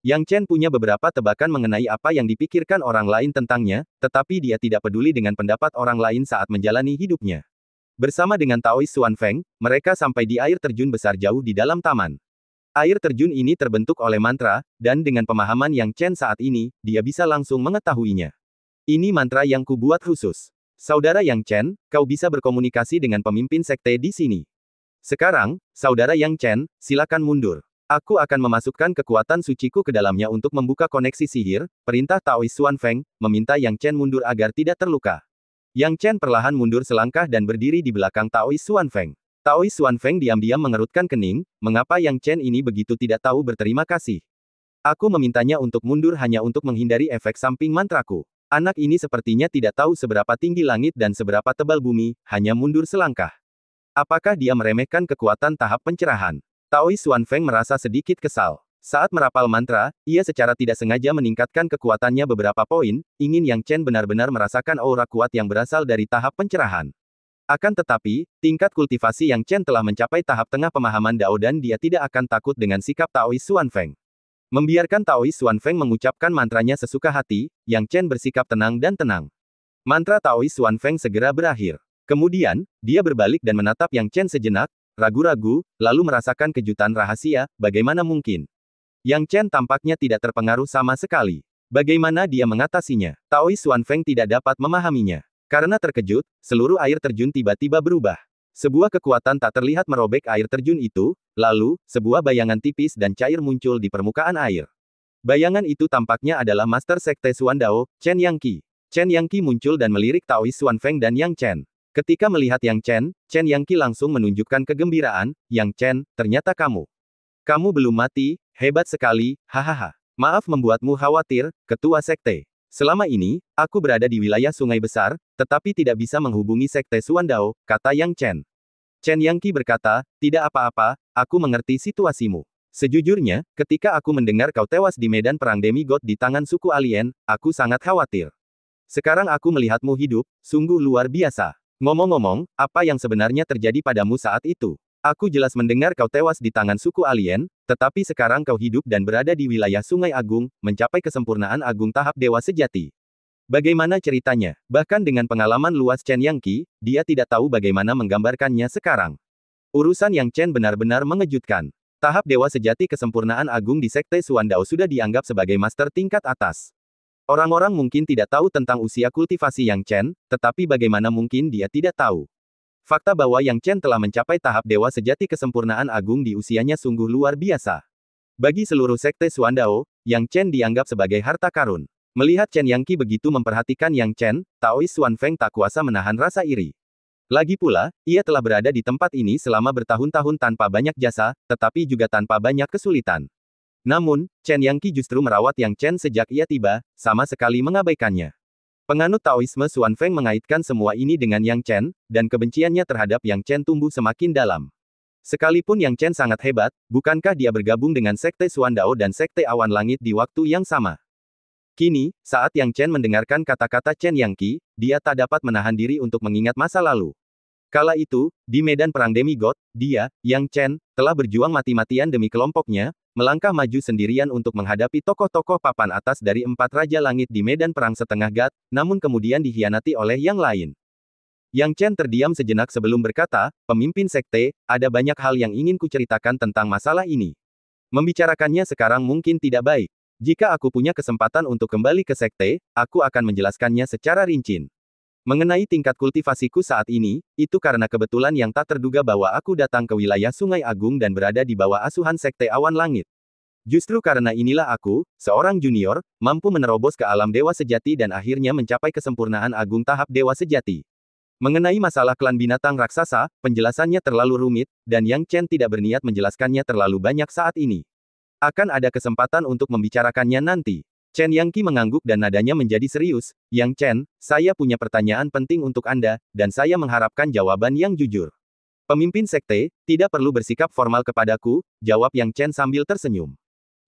S1: Yang Chen punya beberapa tebakan mengenai apa yang dipikirkan orang lain tentangnya, tetapi dia tidak peduli dengan pendapat orang lain saat menjalani hidupnya. Bersama dengan Taoist Xuanfeng, mereka sampai di air terjun besar jauh di dalam taman. Air terjun ini terbentuk oleh mantra, dan dengan pemahaman Yang Chen saat ini, dia bisa langsung mengetahuinya. Ini mantra yang kubuat khusus. Saudara Yang Chen, kau bisa berkomunikasi dengan pemimpin sekte di sini. Sekarang, saudara Yang Chen, silakan mundur. Aku akan memasukkan kekuatan suciku ke dalamnya untuk membuka koneksi sihir, perintah Taoist Xuanfeng, meminta Yang Chen mundur agar tidak terluka. Yang Chen perlahan mundur selangkah dan berdiri di belakang Taoist Xuanfeng. Taoist Xuanfeng diam-diam mengerutkan kening, mengapa Yang Chen ini begitu tidak tahu berterima kasih. Aku memintanya untuk mundur hanya untuk menghindari efek samping mantraku. Anak ini sepertinya tidak tahu seberapa tinggi langit dan seberapa tebal bumi, hanya mundur selangkah. Apakah dia meremehkan kekuatan tahap pencerahan? Taoist Xuanfeng merasa sedikit kesal. Saat merapal mantra, ia secara tidak sengaja meningkatkan kekuatannya beberapa poin, ingin Yang Chen benar-benar merasakan aura kuat yang berasal dari tahap pencerahan. Akan tetapi, tingkat kultivasi Yang Chen telah mencapai tahap tengah pemahaman Dao dan dia tidak akan takut dengan sikap Taoist Xuanfeng. Membiarkan Taoist Xuanfeng mengucapkan mantranya sesuka hati, Yang Chen bersikap tenang dan tenang. Mantra Taoist Xuanfeng segera berakhir. Kemudian, dia berbalik dan menatap Yang Chen sejenak, ragu-ragu, lalu merasakan kejutan rahasia, bagaimana mungkin? Yang Chen tampaknya tidak terpengaruh sama sekali. Bagaimana dia mengatasinya? Taoist Xuanfeng tidak dapat memahaminya. Karena terkejut, seluruh air terjun tiba-tiba berubah. Sebuah kekuatan tak terlihat merobek air terjun itu, lalu, sebuah bayangan tipis dan cair muncul di permukaan air. Bayangan itu tampaknya adalah Master Sekte Xuandao, Chen Yang Qi. Chen Yang Qi muncul dan melirik Taoist Xuanfeng dan Yang Chen. Ketika melihat Yang Chen, Chen Yang Qi langsung menunjukkan kegembiraan, Yang Chen, ternyata kamu. Kamu belum mati, hebat sekali, hahaha. Maaf membuatmu khawatir, ketua sekte. Selama ini, aku berada di wilayah sungai besar, tetapi tidak bisa menghubungi sekte Xuandao, kata Yang Chen. Chen Yang Qi berkata, tidak apa-apa, aku mengerti situasimu. Sejujurnya, ketika aku mendengar kau tewas di medan perang demigod di tangan suku alien, aku sangat khawatir. Sekarang aku melihatmu hidup, sungguh luar biasa. Ngomong-ngomong, apa yang sebenarnya terjadi padamu saat itu? Aku jelas mendengar kau tewas di tangan suku alien, tetapi sekarang kau hidup dan berada di wilayah Sungai Agung, mencapai kesempurnaan agung tahap dewa sejati. Bagaimana ceritanya? Bahkan dengan pengalaman luas Chen Yang Qi, dia tidak tahu bagaimana menggambarkannya sekarang. Urusan Yang Chen benar-benar mengejutkan. Tahap Dewa Sejati Kesempurnaan Agung di Sekte Suandao sudah dianggap sebagai master tingkat atas. Orang-orang mungkin tidak tahu tentang usia kultivasi Yang Chen, tetapi bagaimana mungkin dia tidak tahu? Fakta bahwa Yang Chen telah mencapai tahap Dewa Sejati Kesempurnaan Agung di usianya sungguh luar biasa. Bagi seluruh Sekte Suandao, Yang Chen dianggap sebagai harta karun. Melihat Chen Yangqi begitu memperhatikan Yang Chen, Taois Xuan Feng tak kuasa menahan rasa iri. Lagi pula, ia telah berada di tempat ini selama bertahun-tahun tanpa banyak jasa, tetapi juga tanpa banyak kesulitan. Namun, Chen Yangqi justru merawat Yang Chen sejak ia tiba, sama sekali mengabaikannya. Penganut Taoisme Xuan Feng mengaitkan semua ini dengan Yang Chen, dan kebenciannya terhadap Yang Chen tumbuh semakin dalam. Sekalipun Yang Chen sangat hebat, bukankah dia bergabung dengan Sekte Suandao dan Sekte Awan Langit di waktu yang sama? Kini, saat Yang Chen mendengarkan kata-kata Chen Yangqi, dia tak dapat menahan diri untuk mengingat masa lalu. Kala itu, di medan perang demigod, dia, Yang Chen, telah berjuang mati-matian demi kelompoknya, melangkah maju sendirian untuk menghadapi tokoh-tokoh papan atas dari 4 Raja Langit di medan perang setengah God, namun kemudian dikhianati oleh yang lain. Yang Chen terdiam sejenak sebelum berkata, pemimpin sekte, ada banyak hal yang ingin kuceritakan tentang masalah ini. Membicarakannya sekarang mungkin tidak baik. Jika aku punya kesempatan untuk kembali ke sekte, aku akan menjelaskannya secara rinci. Mengenai tingkat kultivasiku saat ini, itu karena kebetulan yang tak terduga bahwa aku datang ke wilayah Sungai Agung dan berada di bawah asuhan Sekte Awan Langit. Justru karena inilah aku, seorang junior, mampu menerobos ke alam Dewa Sejati dan akhirnya mencapai kesempurnaan agung tahap Dewa Sejati. Mengenai masalah klan binatang raksasa, penjelasannya terlalu rumit, dan Yang Chen tidak berniat menjelaskannya terlalu banyak saat ini. Akan ada kesempatan untuk membicarakannya nanti. Chen Yangqi mengangguk dan nadanya menjadi serius. Yang Chen, saya punya pertanyaan penting untuk Anda, dan saya mengharapkan jawaban yang jujur. Pemimpin sekte, tidak perlu bersikap formal kepadaku, jawab Yang Chen sambil tersenyum.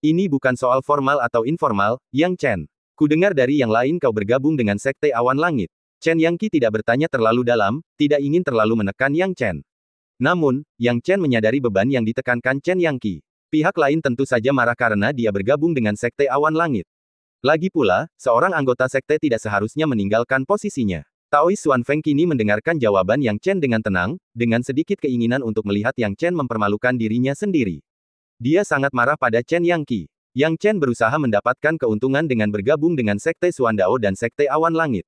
S1: Ini bukan soal formal atau informal, Yang Chen. Kudengar dari yang lain kau bergabung dengan Sekte Awan Langit. Chen Yangqi tidak bertanya terlalu dalam, tidak ingin terlalu menekan Yang Chen. Namun, Yang Chen menyadari beban yang ditekankan Chen Yangqi. Pihak lain tentu saja marah karena dia bergabung dengan Sekte Awan Langit. Lagi pula, seorang anggota sekte tidak seharusnya meninggalkan posisinya. Taois Xuan Feng kini mendengarkan jawaban Yang Chen dengan tenang, dengan sedikit keinginan untuk melihat Yang Chen mempermalukan dirinya sendiri. Dia sangat marah pada Chen Yangqi. Yang Chen berusaha mendapatkan keuntungan dengan bergabung dengan Sekte Suandao dan Sekte Awan Langit.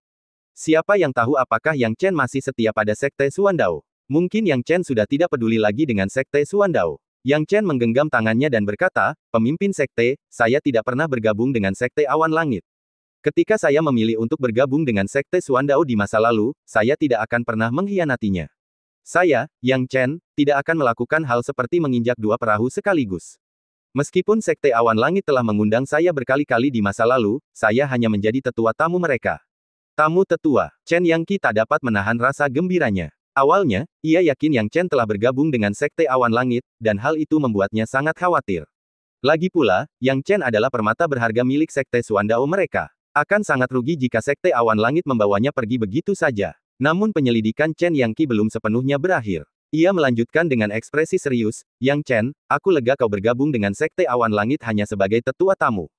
S1: Siapa yang tahu apakah Yang Chen masih setia pada Sekte Suandao? Mungkin Yang Chen sudah tidak peduli lagi dengan Sekte Suandao. Yang Chen menggenggam tangannya dan berkata, pemimpin sekte, saya tidak pernah bergabung dengan Sekte Awan Langit. Ketika saya memilih untuk bergabung dengan Sekte Suandao di masa lalu, saya tidak akan pernah mengkhianatinya. Saya, Yang Chen, tidak akan melakukan hal seperti menginjak 2 perahu sekaligus. Meskipun Sekte Awan Langit telah mengundang saya berkali-kali di masa lalu, saya hanya menjadi tetua tamu mereka. Tamu tetua, Chen Yangqi tak dapat menahan rasa gembiranya. Awalnya, ia yakin Yang Chen telah bergabung dengan Sekte Awan Langit, dan hal itu membuatnya sangat khawatir. Lagi pula, Yang Chen adalah permata berharga milik Sekte Suandao mereka. Akan sangat rugi jika Sekte Awan Langit membawanya pergi begitu saja. Namun penyelidikan Chen Yangqi belum sepenuhnya berakhir. Ia melanjutkan dengan ekspresi serius, Yang Chen, aku lega kau bergabung dengan Sekte Awan Langit hanya sebagai tetua tamu.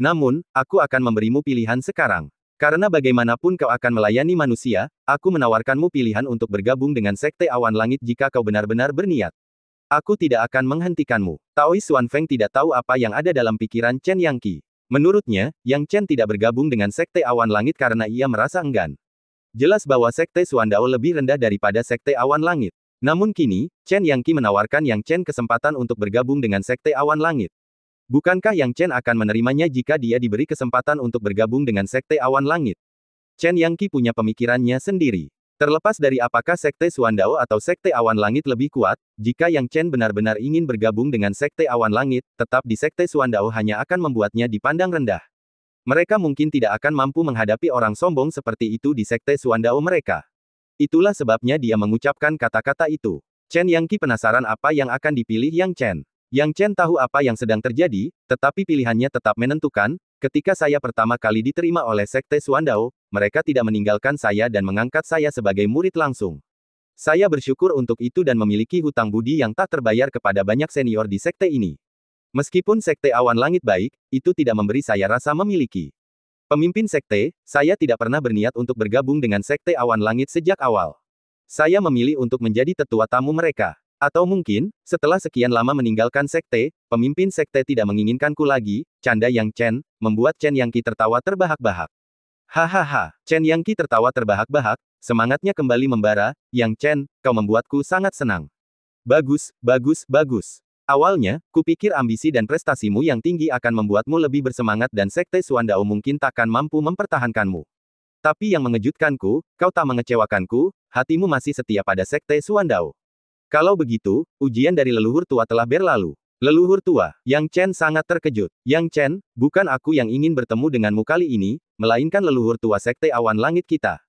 S1: Namun, aku akan memberimu pilihan sekarang. Karena bagaimanapun kau akan melayani manusia, aku menawarkanmu pilihan untuk bergabung dengan Sekte Awan Langit jika kau benar-benar berniat. Aku tidak akan menghentikanmu. Taois Xuan Feng tidak tahu apa yang ada dalam pikiran Chen Yangqi. Menurutnya, Yang Chen tidak bergabung dengan Sekte Awan Langit karena ia merasa enggan. Jelas bahwa Sekte Suandao lebih rendah daripada Sekte Awan Langit. Namun kini, Chen Yangqi menawarkan Yang Chen kesempatan untuk bergabung dengan Sekte Awan Langit. Bukankah Yang Chen akan menerimanya jika dia diberi kesempatan untuk bergabung dengan Sekte Awan Langit? Chen Yangqi punya pemikirannya sendiri. Terlepas dari apakah Sekte Suandao atau Sekte Awan Langit lebih kuat, jika Yang Chen benar-benar ingin bergabung dengan Sekte Awan Langit, tetap di Sekte Suandao hanya akan membuatnya dipandang rendah. Mereka mungkin tidak akan mampu menghadapi orang sombong seperti itu di Sekte Suandao mereka. Itulah sebabnya dia mengucapkan kata-kata itu. Chen Yangqi penasaran apa yang akan dipilih Yang Chen. Yang Chen tahu apa yang sedang terjadi, tetapi pilihannya tetap menentukan. Ketika saya pertama kali diterima oleh Sekte Suandao, mereka tidak meninggalkan saya dan mengangkat saya sebagai murid langsung. Saya bersyukur untuk itu dan memiliki hutang budi yang tak terbayar kepada banyak senior di sekte ini. Meskipun Sekte Awan Langit baik, itu tidak memberi saya rasa memiliki. Pemimpin sekte, saya tidak pernah berniat untuk bergabung dengan Sekte Awan Langit sejak awal. Saya memilih untuk menjadi tetua tamu mereka. Atau mungkin, setelah sekian lama meninggalkan sekte, pemimpin sekte tidak menginginkanku lagi, canda Yang Chen, membuat Chen Yangqi tertawa terbahak-bahak. Hahaha, Chen Yangqi tertawa terbahak-bahak, semangatnya kembali membara, Yang Chen, kau membuatku sangat senang. Bagus, bagus, bagus. Awalnya, kupikir ambisi dan prestasimu yang tinggi akan membuatmu lebih bersemangat dan sekte Suandao mungkin takkan mampu mempertahankanmu. Tapi yang mengejutkanku, kau tak mengecewakanku, hatimu masih setia pada sekte Suandao. Kalau begitu, ujian dari leluhur tua telah berlalu. Leluhur tua, Yang Chen sangat terkejut. Yang Chen, bukan aku yang ingin bertemu denganmu kali ini, melainkan leluhur tua sekte awan langit kita.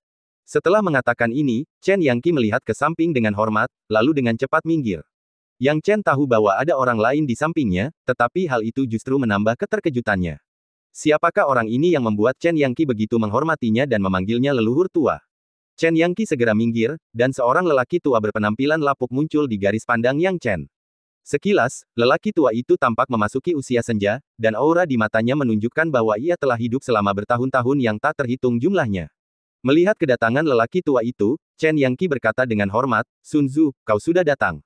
S1: Setelah mengatakan ini, Chen Yangqi melihat ke samping dengan hormat, lalu dengan cepat minggir. Yang Chen tahu bahwa ada orang lain di sampingnya, tetapi hal itu justru menambah keterkejutannya. Siapakah orang ini yang membuat Chen Yangqi begitu menghormatinya dan memanggilnya leluhur tua? Chen Yangqi segera minggir, dan seorang lelaki tua berpenampilan lapuk muncul di garis pandang Yang Chen. Sekilas, lelaki tua itu tampak memasuki usia senja, dan aura di matanya menunjukkan bahwa ia telah hidup selama bertahun-tahun yang tak terhitung jumlahnya. Melihat kedatangan lelaki tua itu, Chen Yangqi berkata dengan hormat, Sun Zu, kau sudah datang.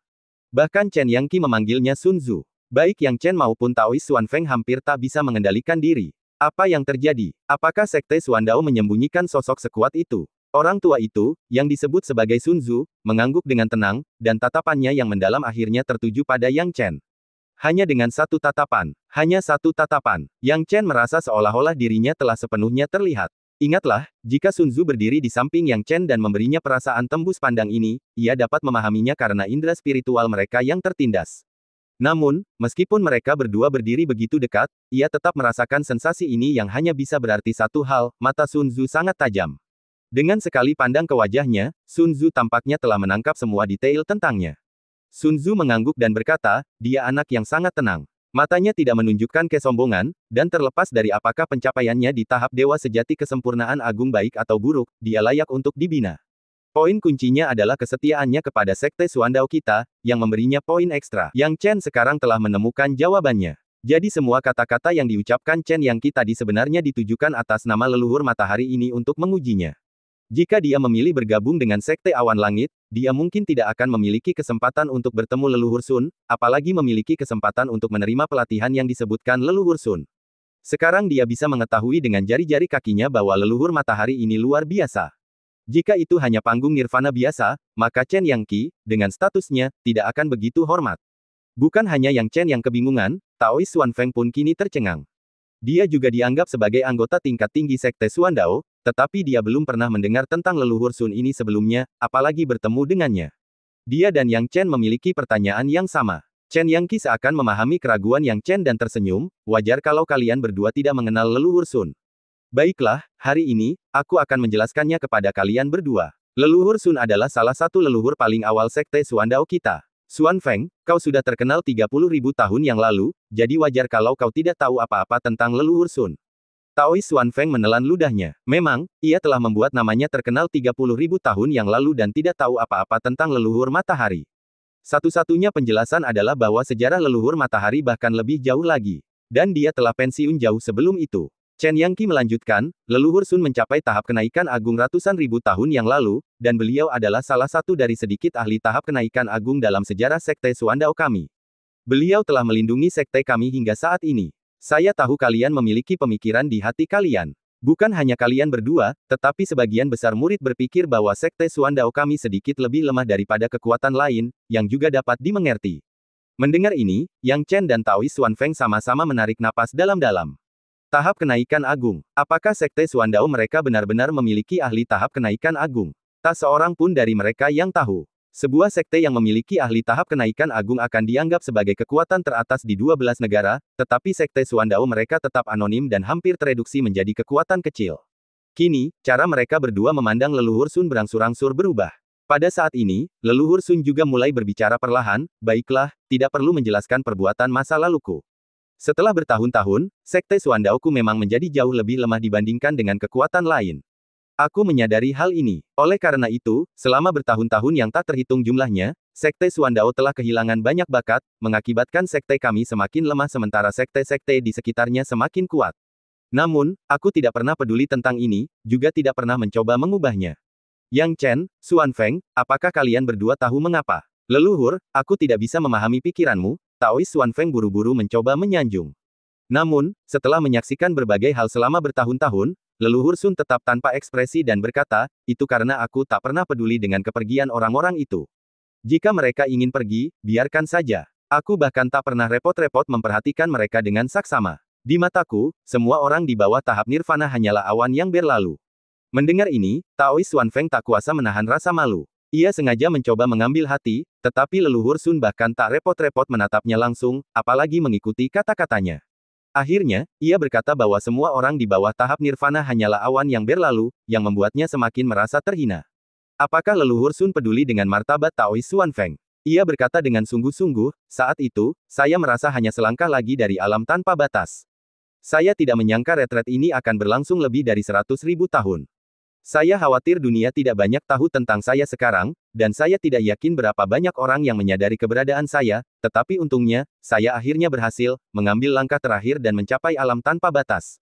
S1: Bahkan Chen Yangqi memanggilnya Sun Zu. Baik Yang Chen maupun Taois Xuan Feng hampir tak bisa mengendalikan diri. Apa yang terjadi? Apakah sekte Suandao menyembunyikan sosok sekuat itu? Orang tua itu, yang disebut sebagai Sun Zu, mengangguk dengan tenang, dan tatapannya yang mendalam akhirnya tertuju pada Yang Chen. Hanya dengan satu tatapan, Yang Chen merasa seolah-olah dirinya telah sepenuhnya terlihat. Ingatlah, jika Sun Zu berdiri di samping Yang Chen dan memberinya perasaan tembus pandang ini, ia dapat memahaminya karena indera spiritual mereka yang tertindas. Namun, meskipun mereka berdua berdiri begitu dekat, ia tetap merasakan sensasi ini yang hanya bisa berarti satu hal, mata Sun Zu sangat tajam. Dengan sekali pandang ke wajahnya, Sun Zu tampaknya telah menangkap semua detail tentangnya. Sun Zu mengangguk dan berkata, dia anak yang sangat tenang. Matanya tidak menunjukkan kesombongan, dan terlepas dari apakah pencapaiannya di tahap dewa sejati kesempurnaan agung baik atau buruk, dia layak untuk dibina. Poin kuncinya adalah kesetiaannya kepada sekte Suandao kita, yang memberinya poin ekstra. Yang Chen sekarang telah menemukan jawabannya. Jadi semua kata-kata yang diucapkan Chen Yangqi tadi sebenarnya ditujukan atas nama leluhur matahari ini untuk mengujinya. Jika dia memilih bergabung dengan sekte awan langit, dia mungkin tidak akan memiliki kesempatan untuk bertemu leluhur Sun, apalagi memiliki kesempatan untuk menerima pelatihan yang disebutkan leluhur Sun. Sekarang dia bisa mengetahui dengan jari-jari kakinya bahwa leluhur matahari ini luar biasa. Jika itu hanya panggung nirvana biasa, maka Chen Yangqi, dengan statusnya, tidak akan begitu hormat. Bukan hanya Yang Chen yang kebingungan, Taois Xuan Feng pun kini tercengang. Dia juga dianggap sebagai anggota tingkat tinggi sekte Suandao, tetapi dia belum pernah mendengar tentang leluhur Sun ini sebelumnya, apalagi bertemu dengannya. Dia dan Yang Chen memiliki pertanyaan yang sama. Chen Yangqi seakan memahami keraguan Yang Chen dan tersenyum, wajar kalau kalian berdua tidak mengenal leluhur Sun. Baiklah, hari ini, aku akan menjelaskannya kepada kalian berdua. Leluhur Sun adalah salah satu leluhur paling awal sekte Suandao kita. Xuan Feng, kau sudah terkenal 30.000 tahun yang lalu, jadi wajar kalau kau tidak tahu apa-apa tentang leluhur Sun. Taois Xuan Feng menelan ludahnya. Memang, ia telah membuat namanya terkenal 30.000 tahun yang lalu dan tidak tahu apa-apa tentang leluhur matahari. Satu-satunya penjelasan adalah bahwa sejarah leluhur matahari bahkan lebih jauh lagi. Dan dia telah pensiun jauh sebelum itu. Chen Yangqi melanjutkan, leluhur Sun mencapai tahap kenaikan agung ratusan ribu tahun yang lalu, dan beliau adalah salah satu dari sedikit ahli tahap kenaikan agung dalam sejarah sekte Suandao kami. Beliau telah melindungi sekte kami hingga saat ini. Saya tahu kalian memiliki pemikiran di hati kalian. Bukan hanya kalian berdua, tetapi sebagian besar murid berpikir bahwa sekte Suandao kami sedikit lebih lemah daripada kekuatan lain, yang juga dapat dimengerti. Mendengar ini, Yang Chen dan Taois Xuan Feng sama-sama menarik napas dalam-dalam. Tahap kenaikan agung. Apakah sekte Suandao mereka benar-benar memiliki ahli tahap kenaikan agung? Tak seorang pun dari mereka yang tahu. Sebuah sekte yang memiliki ahli tahap kenaikan agung akan dianggap sebagai kekuatan teratas di 12 negara, tetapi sekte Suandao mereka tetap anonim dan hampir tereduksi menjadi kekuatan kecil. Kini, cara mereka berdua memandang leluhur Sun berangsur-angsur berubah. Pada saat ini, leluhur Sun juga mulai berbicara perlahan, baiklah, tidak perlu menjelaskan perbuatan masa laluku. Setelah bertahun-tahun, sekte Suandaoku memang menjadi jauh lebih lemah dibandingkan dengan kekuatan lain. Aku menyadari hal ini. Oleh karena itu, selama bertahun-tahun yang tak terhitung jumlahnya, sekte Suandao telah kehilangan banyak bakat, mengakibatkan sekte kami semakin lemah sementara sekte-sekte di sekitarnya semakin kuat. Namun, aku tidak pernah peduli tentang ini, juga tidak pernah mencoba mengubahnya. Yang Chen, Xuan Feng, apakah kalian berdua tahu mengapa? Leluhur, aku tidak bisa memahami pikiranmu, Taois Xuanfeng buru-buru mencoba menyanjung. Namun, setelah menyaksikan berbagai hal selama bertahun-tahun, leluhur Sun tetap tanpa ekspresi dan berkata, itu karena aku tak pernah peduli dengan kepergian orang-orang itu. Jika mereka ingin pergi, biarkan saja. Aku bahkan tak pernah repot-repot memperhatikan mereka dengan saksama. Di mataku, semua orang di bawah tahap nirvana hanyalah awan yang berlalu. Mendengar ini, Taois Xuanfeng tak kuasa menahan rasa malu. Ia sengaja mencoba mengambil hati, tetapi leluhur Sun bahkan tak repot-repot menatapnya langsung, apalagi mengikuti kata-katanya. Akhirnya, ia berkata bahwa semua orang di bawah tahap nirvana hanyalah awan yang berlalu, yang membuatnya semakin merasa terhina. Apakah leluhur Sun peduli dengan martabat Taois Xuanfeng? Ia berkata dengan sungguh-sungguh, saat itu, saya merasa hanya selangkah lagi dari alam tanpa batas. Saya tidak menyangka retret ini akan berlangsung lebih dari 100.000 tahun. Saya khawatir dunia tidak banyak tahu tentang saya sekarang, dan saya tidak yakin berapa banyak orang yang menyadari keberadaan saya, tetapi untungnya, saya akhirnya berhasil, mengambil langkah terakhir dan mencapai alam tanpa batas.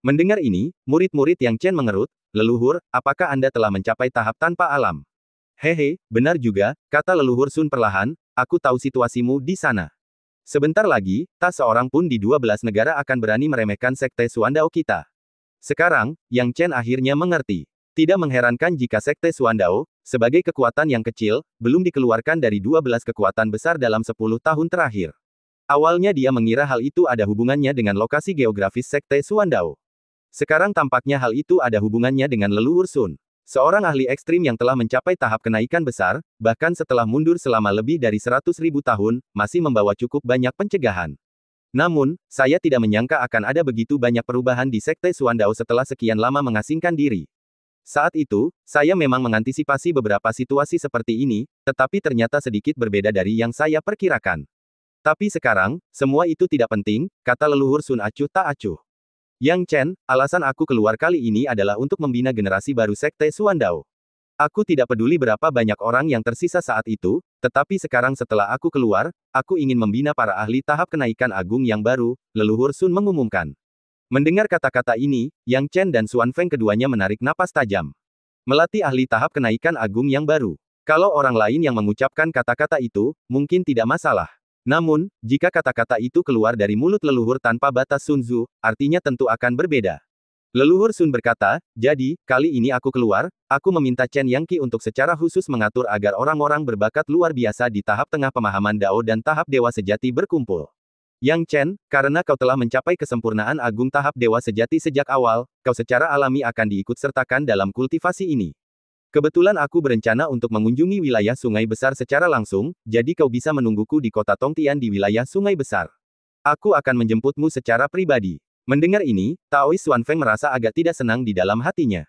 S1: Mendengar ini, murid-murid yang Chen mengerut, leluhur, apakah Anda telah mencapai tahap tanpa alam? Hehe, benar juga, kata leluhur Sun perlahan, aku tahu situasimu di sana. Sebentar lagi, tak seorang pun di 12 negara akan berani meremehkan sekte Suandao kita. Sekarang, Yang Chen akhirnya mengerti. Tidak mengherankan jika sekte Suandao, sebagai kekuatan yang kecil, belum dikeluarkan dari 12 kekuatan besar dalam 10 tahun terakhir. Awalnya dia mengira hal itu ada hubungannya dengan lokasi geografis sekte Suandao. Sekarang tampaknya hal itu ada hubungannya dengan leluhur Sun. Seorang ahli ekstrim yang telah mencapai tahap kenaikan besar, bahkan setelah mundur selama lebih dari 100.000 tahun, masih membawa cukup banyak pencegahan. Namun, saya tidak menyangka akan ada begitu banyak perubahan di sekte Suandao setelah sekian lama mengasingkan diri. Saat itu, saya memang mengantisipasi beberapa situasi seperti ini, tetapi ternyata sedikit berbeda dari yang saya perkirakan. Tapi sekarang, semua itu tidak penting, kata leluhur Sun acuh tak acuh. Yang Chen, alasan aku keluar kali ini adalah untuk membina generasi baru sekte Suandao. Aku tidak peduli berapa banyak orang yang tersisa saat itu, tetapi sekarang setelah aku keluar, aku ingin membina para ahli tahap kenaikan agung yang baru, leluhur Sun mengumumkan. Mendengar kata-kata ini, Yang Chen dan Xuanfeng keduanya menarik napas tajam. Melatih ahli tahap kenaikan agung yang baru. Kalau orang lain yang mengucapkan kata-kata itu, mungkin tidak masalah. Namun, jika kata-kata itu keluar dari mulut leluhur tanpa batas Sun Tzu, artinya tentu akan berbeda. Leluhur Sun berkata, jadi, kali ini aku keluar, aku meminta Chen Yangqi untuk secara khusus mengatur agar orang-orang berbakat luar biasa di tahap tengah pemahaman Dao dan tahap Dewa Sejati berkumpul. Yang Chen, karena kau telah mencapai kesempurnaan agung tahap Dewa Sejati sejak awal, kau secara alami akan diikut sertakan dalam kultivasi ini. Kebetulan aku berencana untuk mengunjungi wilayah Sungai Besar secara langsung, jadi kau bisa menungguku di kota Tongtian di wilayah Sungai Besar. Aku akan menjemputmu secara pribadi. Mendengar ini, Taois Xuanfeng merasa agak tidak senang di dalam hatinya.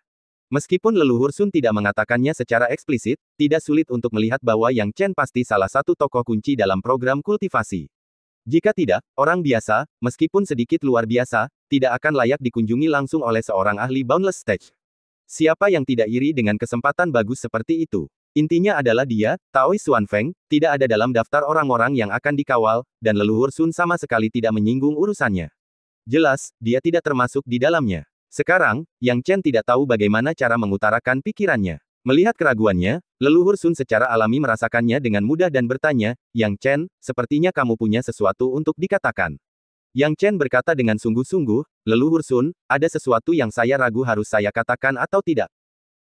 S1: Meskipun leluhur Sun tidak mengatakannya secara eksplisit, tidak sulit untuk melihat bahwa Yang Chen pasti salah satu tokoh kunci dalam program kultivasi. Jika tidak, orang biasa, meskipun sedikit luar biasa, tidak akan layak dikunjungi langsung oleh seorang ahli Boundless Stage. Siapa yang tidak iri dengan kesempatan bagus seperti itu? Intinya adalah dia, Taois Xuanfeng, tidak ada dalam daftar orang-orang yang akan dikawal, dan leluhur Sun sama sekali tidak menyinggung urusannya. Jelas, dia tidak termasuk di dalamnya. Sekarang, Yang Chen tidak tahu bagaimana cara mengutarakan pikirannya. Melihat keraguannya, leluhur Sun secara alami merasakannya dengan mudah dan bertanya, Yang Chen, sepertinya kamu punya sesuatu untuk dikatakan. Yang Chen berkata dengan sungguh-sungguh, leluhur Sun, ada sesuatu yang saya ragu harus saya katakan atau tidak.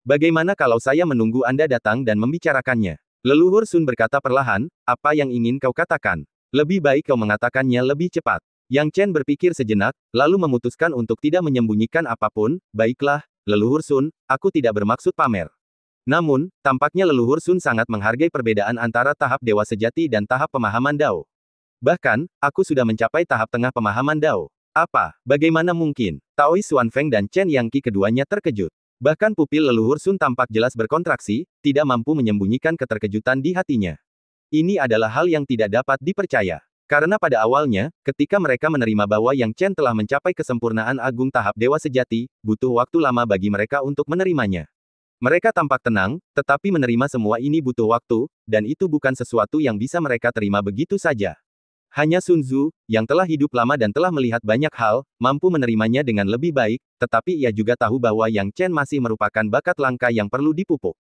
S1: Bagaimana kalau saya menunggu Anda datang dan membicarakannya? Leluhur Sun berkata perlahan, apa yang ingin kau katakan? Lebih baik kau mengatakannya lebih cepat. Yang Chen berpikir sejenak, lalu memutuskan untuk tidak menyembunyikan apapun, baiklah, leluhur Sun, aku tidak bermaksud pamer. Namun, tampaknya leluhur Sun sangat menghargai perbedaan antara tahap Dewa Sejati dan tahap pemahaman Dao. Bahkan, aku sudah mencapai tahap tengah pemahaman Dao. Apa? Bagaimana mungkin? Taois Xuanfeng dan Chen Yangqi keduanya terkejut. Bahkan pupil leluhur Sun tampak jelas berkontraksi, tidak mampu menyembunyikan keterkejutan di hatinya. Ini adalah hal yang tidak dapat dipercaya. Karena pada awalnya, ketika mereka menerima bahwa Yang Chen telah mencapai kesempurnaan agung tahap Dewa Sejati, butuh waktu lama bagi mereka untuk menerimanya. Mereka tampak tenang, tetapi menerima semua ini butuh waktu, dan itu bukan sesuatu yang bisa mereka terima begitu saja. Hanya Sun Tzu, yang telah hidup lama dan telah melihat banyak hal, mampu menerimanya dengan lebih baik, tetapi ia juga tahu bahwa Yang Chen masih merupakan bakat langka yang perlu dipupuk.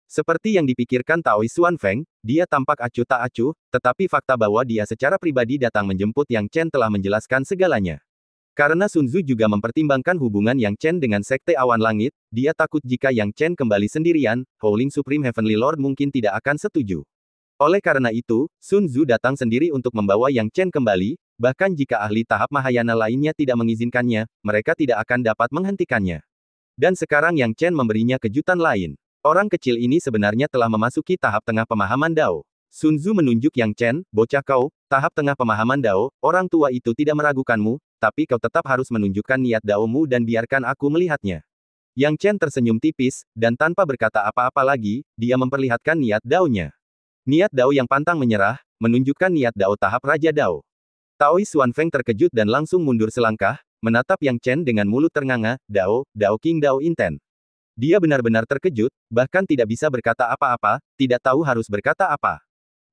S1: Seperti yang dipikirkan Taoist Xuanfeng, dia tampak acuh tak acuh, tetapi fakta bahwa dia secara pribadi datang menjemput Yang Chen telah menjelaskan segalanya. Karena Sun Tzu juga mempertimbangkan hubungan Yang Chen dengan Sekte Awan Langit, dia takut jika Yang Chen kembali sendirian, Howling Supreme Heavenly Lord mungkin tidak akan setuju. Oleh karena itu, Sun Tzu datang sendiri untuk membawa Yang Chen kembali, bahkan jika ahli tahap Mahayana lainnya tidak mengizinkannya, mereka tidak akan dapat menghentikannya. Dan sekarang Yang Chen memberinya kejutan lain. Orang kecil ini sebenarnya telah memasuki tahap tengah pemahaman Dao. Sun Tzu menunjuk Yang Chen, bocah kau, tahap tengah pemahaman Dao, orang tua itu tidak meragukanmu, tapi kau tetap harus menunjukkan niat Daomu dan biarkan aku melihatnya. Yang Chen tersenyum tipis, dan tanpa berkata apa-apa lagi, dia memperlihatkan niat Daonya. Niat Dao yang pantang menyerah, menunjukkan niat Dao tahap Raja Dao. Taoist Xuanfeng terkejut dan langsung mundur selangkah, menatap Yang Chen dengan mulut ternganga, Dao, Dao King Dao Inten. Dia benar-benar terkejut, bahkan tidak bisa berkata apa-apa, tidak tahu harus berkata apa.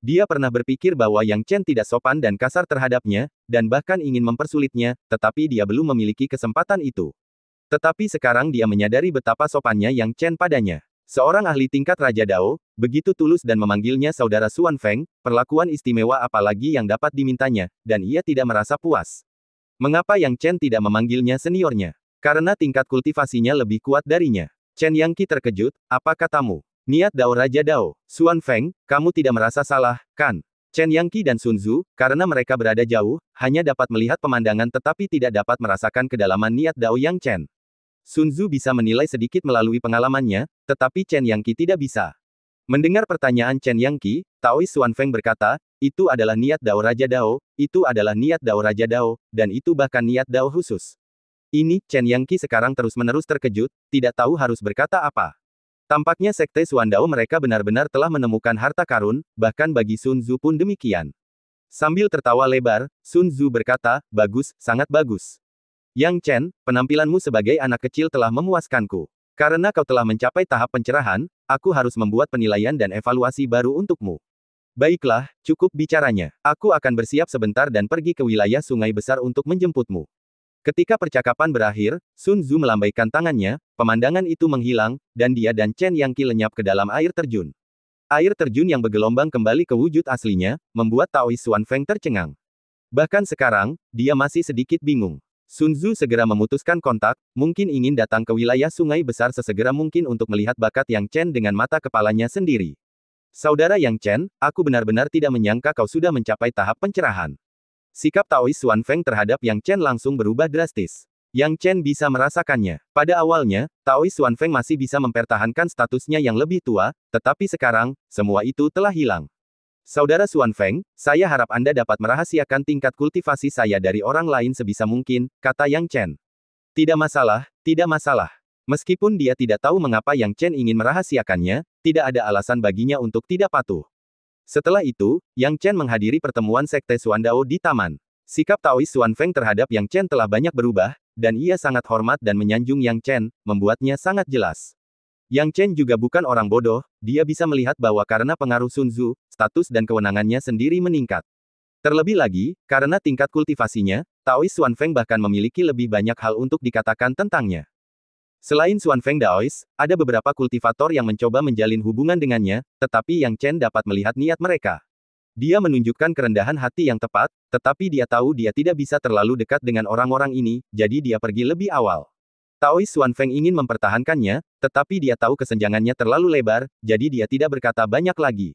S1: Dia pernah berpikir bahwa Yang Chen tidak sopan dan kasar terhadapnya, dan bahkan ingin mempersulitnya, tetapi dia belum memiliki kesempatan itu. Tetapi sekarang dia menyadari betapa sopannya Yang Chen padanya. Seorang ahli tingkat Raja Dao, begitu tulus dan memanggilnya saudara Xuanfeng, perlakuan istimewa apalagi yang dapat dimintanya, dan ia tidak merasa puas. Mengapa Yang Chen tidak memanggilnya seniornya? Karena tingkat kultivasinya lebih kuat darinya. Chen Yangqi terkejut, apa katamu? Niat Dao Raja Dao. Xuanfeng, kamu tidak merasa salah, kan? Chen Yangqi dan Sun Tzu, karena mereka berada jauh, hanya dapat melihat pemandangan tetapi tidak dapat merasakan kedalaman niat Dao Yang Chen. Sun Tzu bisa menilai sedikit melalui pengalamannya, tetapi Chen Yangqi tidak bisa. Mendengar pertanyaan Chen Yangqi, Taoist Xuanfeng berkata, itu adalah niat Dao Raja Dao, itu adalah niat Dao Raja Dao, dan itu bahkan niat Dao khusus. Ini, Chen Yangqi sekarang terus-menerus terkejut, tidak tahu harus berkata apa. Tampaknya Sekte Xuan Dao mereka benar-benar telah menemukan harta karun, bahkan bagi Sun Tzu pun demikian. Sambil tertawa lebar, Sun Tzu berkata, bagus, sangat bagus. Yang Chen, penampilanmu sebagai anak kecil telah memuaskanku. Karena kau telah mencapai tahap pencerahan, aku harus membuat penilaian dan evaluasi baru untukmu. Baiklah, cukup bicaranya. Aku akan bersiap sebentar dan pergi ke wilayah sungai besar untuk menjemputmu. Ketika percakapan berakhir, Sun Tzu melambaikan tangannya, pemandangan itu menghilang, dan dia dan Chen Yangqi lenyap ke dalam air terjun. Air terjun yang bergelombang kembali ke wujud aslinya, membuat Taoist Xuanfeng tercengang. Bahkan sekarang, dia masih sedikit bingung. Sun Tzu segera memutuskan kontak, mungkin ingin datang ke wilayah sungai besar sesegera mungkin untuk melihat bakat Yang Chen dengan mata kepalanya sendiri. Saudara Yang Chen, aku benar-benar tidak menyangka kau sudah mencapai tahap pencerahan. Sikap Taoist Xuanfeng terhadap Yang Chen langsung berubah drastis. Yang Chen bisa merasakannya. Pada awalnya, Taoist Xuanfeng masih bisa mempertahankan statusnya yang lebih tua, tetapi sekarang, semua itu telah hilang. Saudara Xuanfeng, saya harap Anda dapat merahasiakan tingkat kultivasi saya dari orang lain sebisa mungkin, kata Yang Chen. Tidak masalah, tidak masalah. Meskipun dia tidak tahu mengapa Yang Chen ingin merahasiakannya, tidak ada alasan baginya untuk tidak patuh. Setelah itu, Yang Chen menghadiri pertemuan Sekte Xuan Dao di taman. Sikap Taoist Xuanfeng terhadap Yang Chen telah banyak berubah, dan ia sangat hormat dan menyanjung Yang Chen, membuatnya sangat jelas. Yang Chen juga bukan orang bodoh, dia bisa melihat bahwa karena pengaruh Sun Tzu, status dan kewenangannya sendiri meningkat. Terlebih lagi, karena tingkat kultivasinya, Taoist Xuanfeng bahkan memiliki lebih banyak hal untuk dikatakan tentangnya. Selain Xuanfeng Daoist, ada beberapa kultivator yang mencoba menjalin hubungan dengannya, tetapi Yang Chen dapat melihat niat mereka. Dia menunjukkan kerendahan hati yang tepat, tetapi dia tahu dia tidak bisa terlalu dekat dengan orang-orang ini, jadi dia pergi lebih awal. Taoist Xuanfeng ingin mempertahankannya, tetapi dia tahu kesenjangannya terlalu lebar, jadi dia tidak berkata banyak lagi.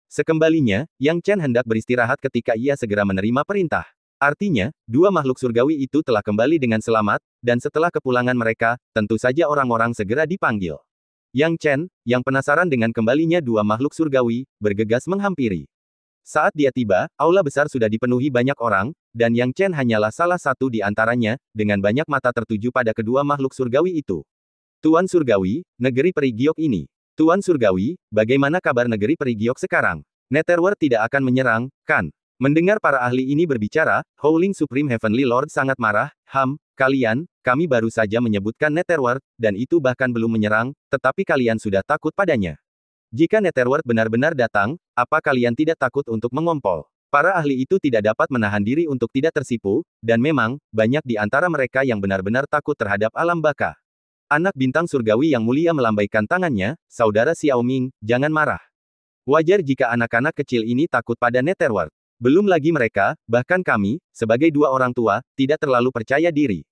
S1: Sekembalinya, Yang Chen hendak beristirahat ketika ia segera menerima perintah. Artinya, dua makhluk surgawi itu telah kembali dengan selamat, dan setelah kepulangan mereka, tentu saja orang-orang segera dipanggil. Yang Chen, yang penasaran dengan kembalinya dua makhluk surgawi, bergegas menghampiri. Saat dia tiba, aula besar sudah dipenuhi banyak orang, dan Yang Chen hanyalah salah satu di antaranya, dengan banyak mata tertuju pada kedua makhluk surgawi itu. Tuan Surgawi, negeri peri giok ini. Tuan Surgawi, bagaimana kabar negeri peri giok sekarang? Netherworld tidak akan menyerang, kan? Mendengar para ahli ini berbicara, Howling Supreme Heavenly Lord sangat marah, kami baru saja menyebutkan Netherworld, dan itu bahkan belum menyerang, tetapi kalian sudah takut padanya. Jika Netherworld benar-benar datang, apa kalian tidak takut untuk mengompol? Para ahli itu tidak dapat menahan diri untuk tidak tersipu, dan memang, banyak di antara mereka yang benar-benar takut terhadap alam baka. Anak bintang surgawi yang mulia melambaikan tangannya, Saudara Xiaoming, jangan marah. Wajar jika anak-anak kecil ini takut pada Netherworld. Belum lagi mereka, bahkan kami, sebagai dua orang tua, tidak terlalu percaya diri.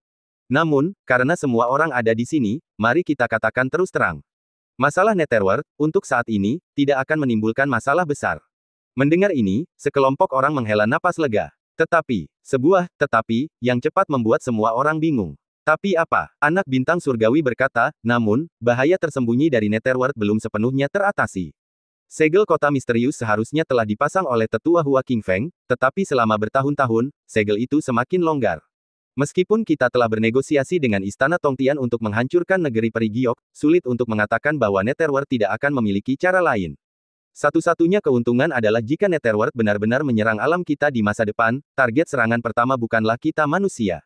S1: Namun, karena semua orang ada di sini, mari kita katakan terus terang. Masalah Netherworld, untuk saat ini, tidak akan menimbulkan masalah besar. Mendengar ini, sekelompok orang menghela napas lega. Tetapi, yang cepat membuat semua orang bingung. Tapi apa? Anak bintang surgawi berkata, namun, bahaya tersembunyi dari Netherworld belum sepenuhnya teratasi. Segel kota misterius seharusnya telah dipasang oleh tetua Hua Qingfeng, tetapi selama bertahun-tahun, segel itu semakin longgar. Meskipun kita telah bernegosiasi dengan Istana Tongtian untuk menghancurkan negeri peri Giok, sulit untuk mengatakan bahwa Netherworld tidak akan memiliki cara lain. Satu-satunya keuntungan adalah jika Netherworld benar-benar menyerang alam kita di masa depan, target serangan pertama bukanlah kita manusia.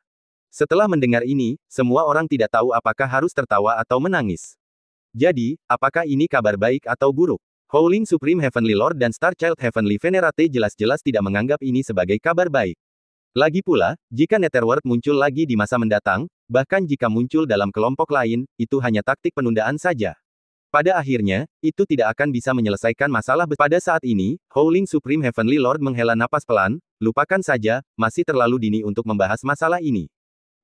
S1: Setelah mendengar ini, semua orang tidak tahu apakah harus tertawa atau menangis. Jadi, apakah ini kabar baik atau buruk? Howling Supreme Heavenly Lord dan Star Child Heavenly Venerate jelas-jelas tidak menganggap ini sebagai kabar baik. Lagi pula, jika Netherworld muncul lagi di masa mendatang, bahkan jika muncul dalam kelompok lain, itu hanya taktik penundaan saja. Pada akhirnya, itu tidak akan bisa menyelesaikan masalah. Pada saat ini, Howling Supreme Heavenly Lord menghela napas pelan, lupakan saja, masih terlalu dini untuk membahas masalah ini.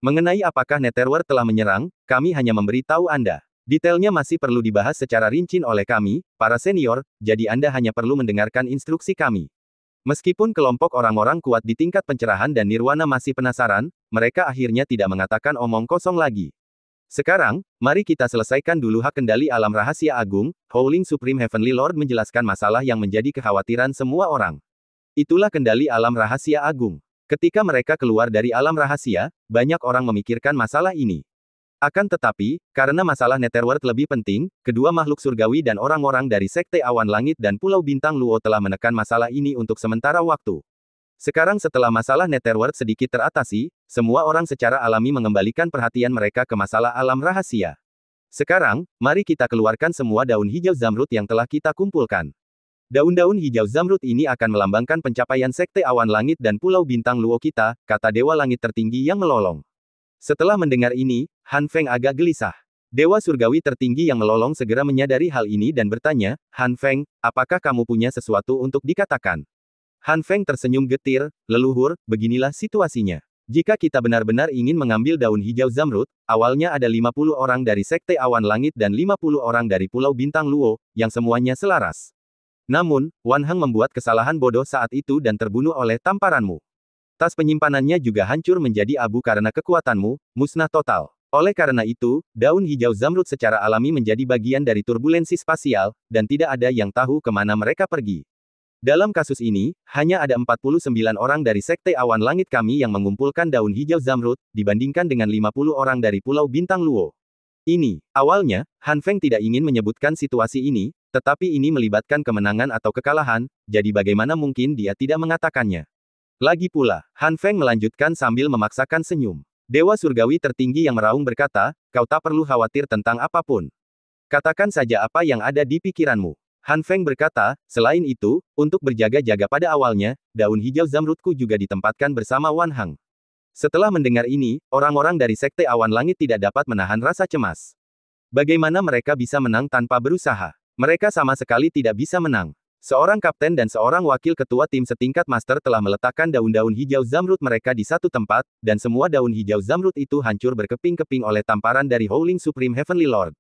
S1: Mengenai apakah Netherworld telah menyerang, kami hanya memberi tahu Anda. Detailnya masih perlu dibahas secara rinci oleh kami, para senior, jadi Anda hanya perlu mendengarkan instruksi kami. Meskipun kelompok orang-orang kuat di tingkat pencerahan dan nirwana masih penasaran, mereka akhirnya tidak mengatakan omong kosong lagi. Sekarang, mari kita selesaikan dulu hak kendali alam rahasia agung. Howling Supreme Heavenly Lord menjelaskan masalah yang menjadi kekhawatiran semua orang. Itulah kendali alam rahasia agung. Ketika mereka keluar dari alam rahasia, banyak orang memikirkan masalah ini. Akan tetapi, karena masalah Netherworld lebih penting, kedua makhluk surgawi dan orang-orang dari Sekte Awan Langit dan Pulau Bintang Luo telah menekan masalah ini untuk sementara waktu. Sekarang setelah masalah Netherworld sedikit teratasi, semua orang secara alami mengembalikan perhatian mereka ke masalah alam rahasia. Sekarang, mari kita keluarkan semua daun hijau zamrud yang telah kita kumpulkan. Daun-daun hijau zamrud ini akan melambangkan pencapaian Sekte Awan Langit dan Pulau Bintang Luo kita, kata Dewa Langit tertinggi yang melolong. Setelah mendengar ini, Han Feng agak gelisah. Dewa Surgawi tertinggi yang melolong segera menyadari hal ini dan bertanya, Han Feng, apakah kamu punya sesuatu untuk dikatakan? Han Feng tersenyum getir, leluhur, beginilah situasinya. Jika kita benar-benar ingin mengambil daun hijau zamrud, awalnya ada 50 orang dari Sekte Awan Langit dan 50 orang dari Pulau Bintang Luo, yang semuanya selaras. Namun, Wan Heng membuat kesalahan bodoh saat itu dan terbunuh oleh tamparanmu. Tas penyimpanannya juga hancur menjadi abu karena kekuatanmu, musnah total. Oleh karena itu, daun hijau zamrud secara alami menjadi bagian dari turbulensi spasial, dan tidak ada yang tahu kemana mereka pergi. Dalam kasus ini, hanya ada 49 orang dari Sekte Awan Langit kami yang mengumpulkan daun hijau zamrud, dibandingkan dengan 50 orang dari Pulau Bintang Luo. Awalnya, Han Feng tidak ingin menyebutkan situasi ini, tetapi ini melibatkan kemenangan atau kekalahan, jadi bagaimana mungkin dia tidak mengatakannya. Lagi pula, Han Feng melanjutkan sambil memaksakan senyum. Dewa Surgawi tertinggi yang meraung berkata, kau tak perlu khawatir tentang apapun. Katakan saja apa yang ada di pikiranmu. Han Feng berkata, selain itu, untuk berjaga-jaga pada awalnya, daun hijau zamrudku juga ditempatkan bersama Wan Heng. Setelah mendengar ini, orang-orang dari Sekte Awan Langit tidak dapat menahan rasa cemas. Bagaimana mereka bisa menang tanpa berusaha? Mereka sama sekali tidak bisa menang. Seorang kapten dan seorang wakil ketua tim setingkat master telah meletakkan daun-daun hijau zamrud mereka di satu tempat, dan semua daun hijau zamrud itu hancur berkeping-keping oleh tamparan dari Howling Supreme Heavenly Lord.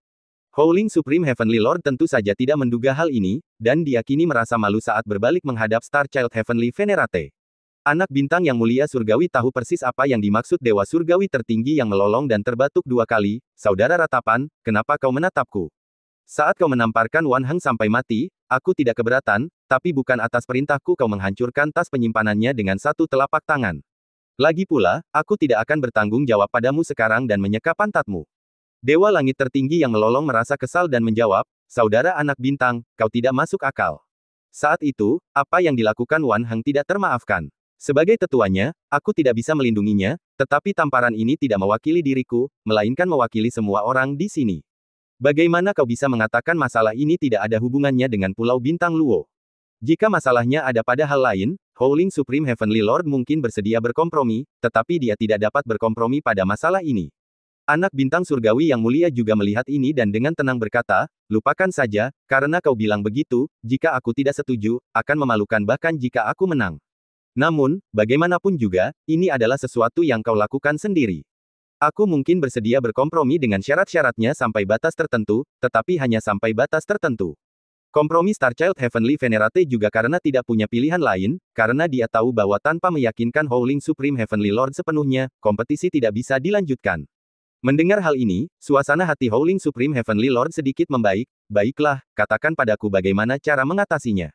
S1: Howling Supreme Heavenly Lord tentu saja tidak menduga hal ini, dan dia kini merasa malu saat berbalik menghadap Star Child Heavenly Venerate. Anak bintang yang mulia surgawi tahu persis apa yang dimaksud Dewa Surgawi tertinggi yang melolong dan terbatuk dua kali, saudara ratapan, kenapa kau menatapku? Saat kau menamparkan Wan Heng sampai mati, aku tidak keberatan, tapi bukan atas perintahku kau menghancurkan tas penyimpanannya dengan satu telapak tangan. Lagi pula, aku tidak akan bertanggung jawab padamu sekarang dan menyeka pantatmu. Dewa Langit tertinggi yang melolong merasa kesal dan menjawab, saudara anak bintang, kau tidak masuk akal. Saat itu, apa yang dilakukan Wan Heng tidak termaafkan. Sebagai tetuanya, aku tidak bisa melindunginya, tetapi tamparan ini tidak mewakili diriku, melainkan mewakili semua orang di sini. Bagaimana kau bisa mengatakan masalah ini tidak ada hubungannya dengan Pulau Bintang Luo? Jika masalahnya ada pada hal lain, Howling Supreme Heavenly Lord mungkin bersedia berkompromi, tetapi dia tidak dapat berkompromi pada masalah ini. Anak bintang surgawi yang mulia juga melihat ini dan dengan tenang berkata, lupakan saja, karena kau bilang begitu, jika aku tidak setuju, akan memalukan bahkan jika aku menang. Namun, bagaimanapun juga, ini adalah sesuatu yang kau lakukan sendiri. Aku mungkin bersedia berkompromi dengan syarat-syaratnya sampai batas tertentu, tetapi hanya sampai batas tertentu. Kompromi Starchild Heavenly Venerate juga karena tidak punya pilihan lain, karena dia tahu bahwa tanpa meyakinkan Howling Supreme Heavenly Lord sepenuhnya, kompetisi tidak bisa dilanjutkan. Mendengar hal ini, suasana hati Howling Supreme Heavenly Lord sedikit membaik. Baiklah, katakan padaku bagaimana cara mengatasinya.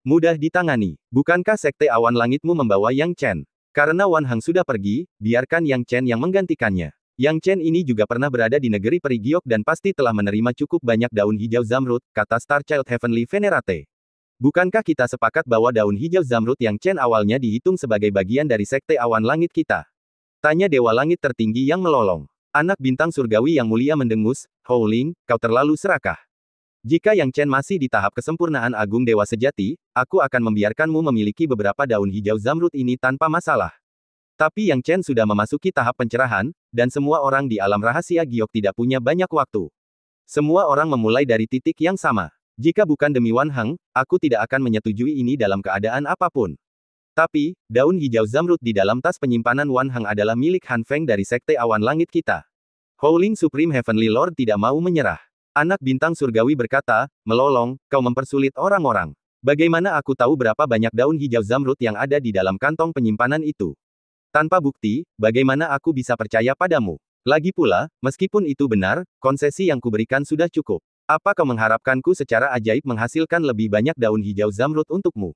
S1: Mudah ditangani. Bukankah Sekte Awan Langitmu membawa Yang Chen? Karena Wan Hang sudah pergi, biarkan Yang Chen yang menggantikannya. Yang Chen ini juga pernah berada di negeri peri giok dan pasti telah menerima cukup banyak daun hijau zamrud, kata Starchild Heavenly Venerate. Bukankah kita sepakat bahwa daun hijau zamrud Yang Chen awalnya dihitung sebagai bagian dari Sekte Awan Langit kita? Tanya Dewa Langit tertinggi yang melolong. Anak bintang surgawi yang mulia mendengus, Howling, kau terlalu serakah. Jika Yang Chen masih di tahap kesempurnaan agung dewa sejati, aku akan membiarkanmu memiliki beberapa daun hijau zamrud ini tanpa masalah. Tapi Yang Chen sudah memasuki tahap pencerahan, dan semua orang di alam rahasia giok tidak punya banyak waktu. Semua orang memulai dari titik yang sama. Jika bukan demi Wan Hang, aku tidak akan menyetujui ini dalam keadaan apapun. Tapi, daun hijau zamrud di dalam tas penyimpanan Wan Hang adalah milik Han Feng dari Sekte Awan Langit kita. Howling Supreme Heavenly Lord tidak mau menyerah. Anak bintang surgawi berkata, melolong, kau mempersulit orang-orang. Bagaimana aku tahu berapa banyak daun hijau zamrud yang ada di dalam kantong penyimpanan itu? Tanpa bukti, bagaimana aku bisa percaya padamu? Lagi pula, meskipun itu benar, konsesi yang kuberikan sudah cukup. Apa kau mengharapkanku secara ajaib menghasilkan lebih banyak daun hijau zamrud untukmu?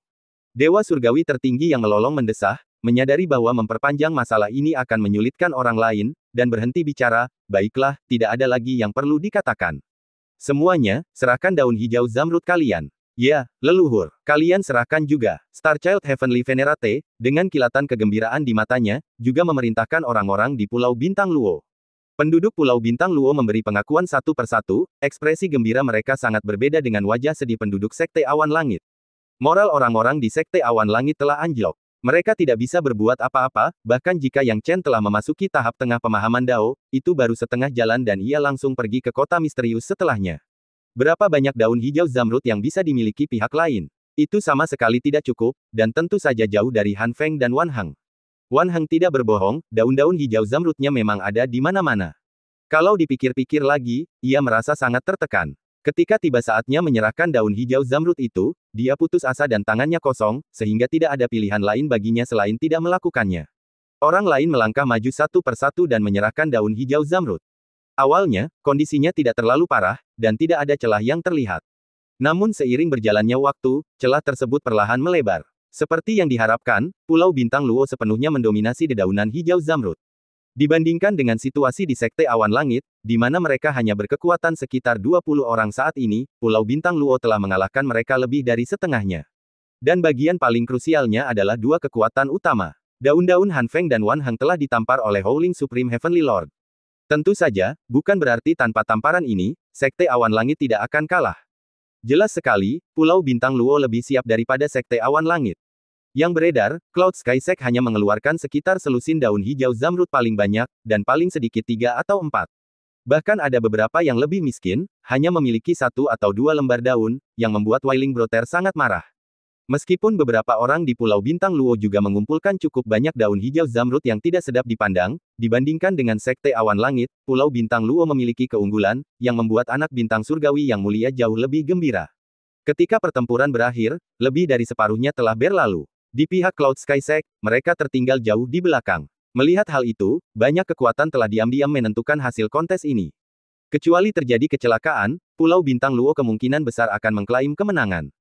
S1: Dewa surgawi tertinggi yang melolong mendesah, menyadari bahwa memperpanjang masalah ini akan menyulitkan orang lain, dan berhenti bicara, baiklah, tidak ada lagi yang perlu dikatakan. Semuanya, serahkan daun hijau zamrud kalian. Ya, leluhur, kalian serahkan juga. Starchild Heavenly Venerate, dengan kilatan kegembiraan di matanya, juga memerintahkan orang-orang di Pulau Bintang Luo. Penduduk Pulau Bintang Luo memberi pengakuan satu persatu, ekspresi gembira mereka sangat berbeda dengan wajah sedih penduduk Sekte Awan Langit. Moral orang-orang di Sekte Awan Langit telah anjlok. Mereka tidak bisa berbuat apa-apa, bahkan jika Yang Chen telah memasuki tahap tengah pemahaman Dao, itu baru setengah jalan dan ia langsung pergi ke kota misterius setelahnya. Berapa banyak daun hijau zamrud yang bisa dimiliki pihak lain? Itu sama sekali tidak cukup, dan tentu saja jauh dari Han Feng dan Wan Hang. Wan Hang tidak berbohong, daun-daun hijau zamrudnya memang ada di mana-mana. Kalau dipikir-pikir lagi, ia merasa sangat tertekan. Ketika tiba saatnya menyerahkan daun hijau zamrud itu, dia putus asa dan tangannya kosong, sehingga tidak ada pilihan lain baginya selain tidak melakukannya. Orang lain melangkah maju satu persatu dan menyerahkan daun hijau zamrud. Awalnya, kondisinya tidak terlalu parah, dan tidak ada celah yang terlihat. Namun seiring berjalannya waktu, celah tersebut perlahan melebar. Seperti yang diharapkan, Pulau Bintang Luo sepenuhnya mendominasi dedaunan hijau zamrud. Dibandingkan dengan situasi di Sekte Awan Langit, di mana mereka hanya berkekuatan sekitar 20 orang saat ini, Pulau Bintang Luo telah mengalahkan mereka lebih dari setengahnya. Dan bagian paling krusialnya adalah dua kekuatan utama. Daun-daun Han Feng dan Wan Hang telah ditampar oleh Howling Supreme Heavenly Lord. Tentu saja, bukan berarti tanpa tamparan ini, Sekte Awan Langit tidak akan kalah. Jelas sekali, Pulau Bintang Luo lebih siap daripada Sekte Awan Langit. Yang beredar, Cloud Sky Sect hanya mengeluarkan sekitar selusin daun hijau zamrud paling banyak, dan paling sedikit 3 atau 4. Bahkan ada beberapa yang lebih miskin, hanya memiliki 1 atau 2 lembar daun, yang membuat Wailing Brother sangat marah. Meskipun beberapa orang di Pulau Bintang Luo juga mengumpulkan cukup banyak daun hijau zamrud yang tidak sedap dipandang, dibandingkan dengan Sekte Awan Langit, Pulau Bintang Luo memiliki keunggulan, yang membuat anak bintang surgawi yang mulia jauh lebih gembira. Ketika pertempuran berakhir, lebih dari separuhnya telah berlalu. Di pihak Cloud Sky Sect, mereka tertinggal jauh di belakang. Melihat hal itu, banyak kekuatan telah diam-diam menentukan hasil kontes ini. Kecuali terjadi kecelakaan, Pulau Bintang Luo kemungkinan besar akan mengklaim kemenangan.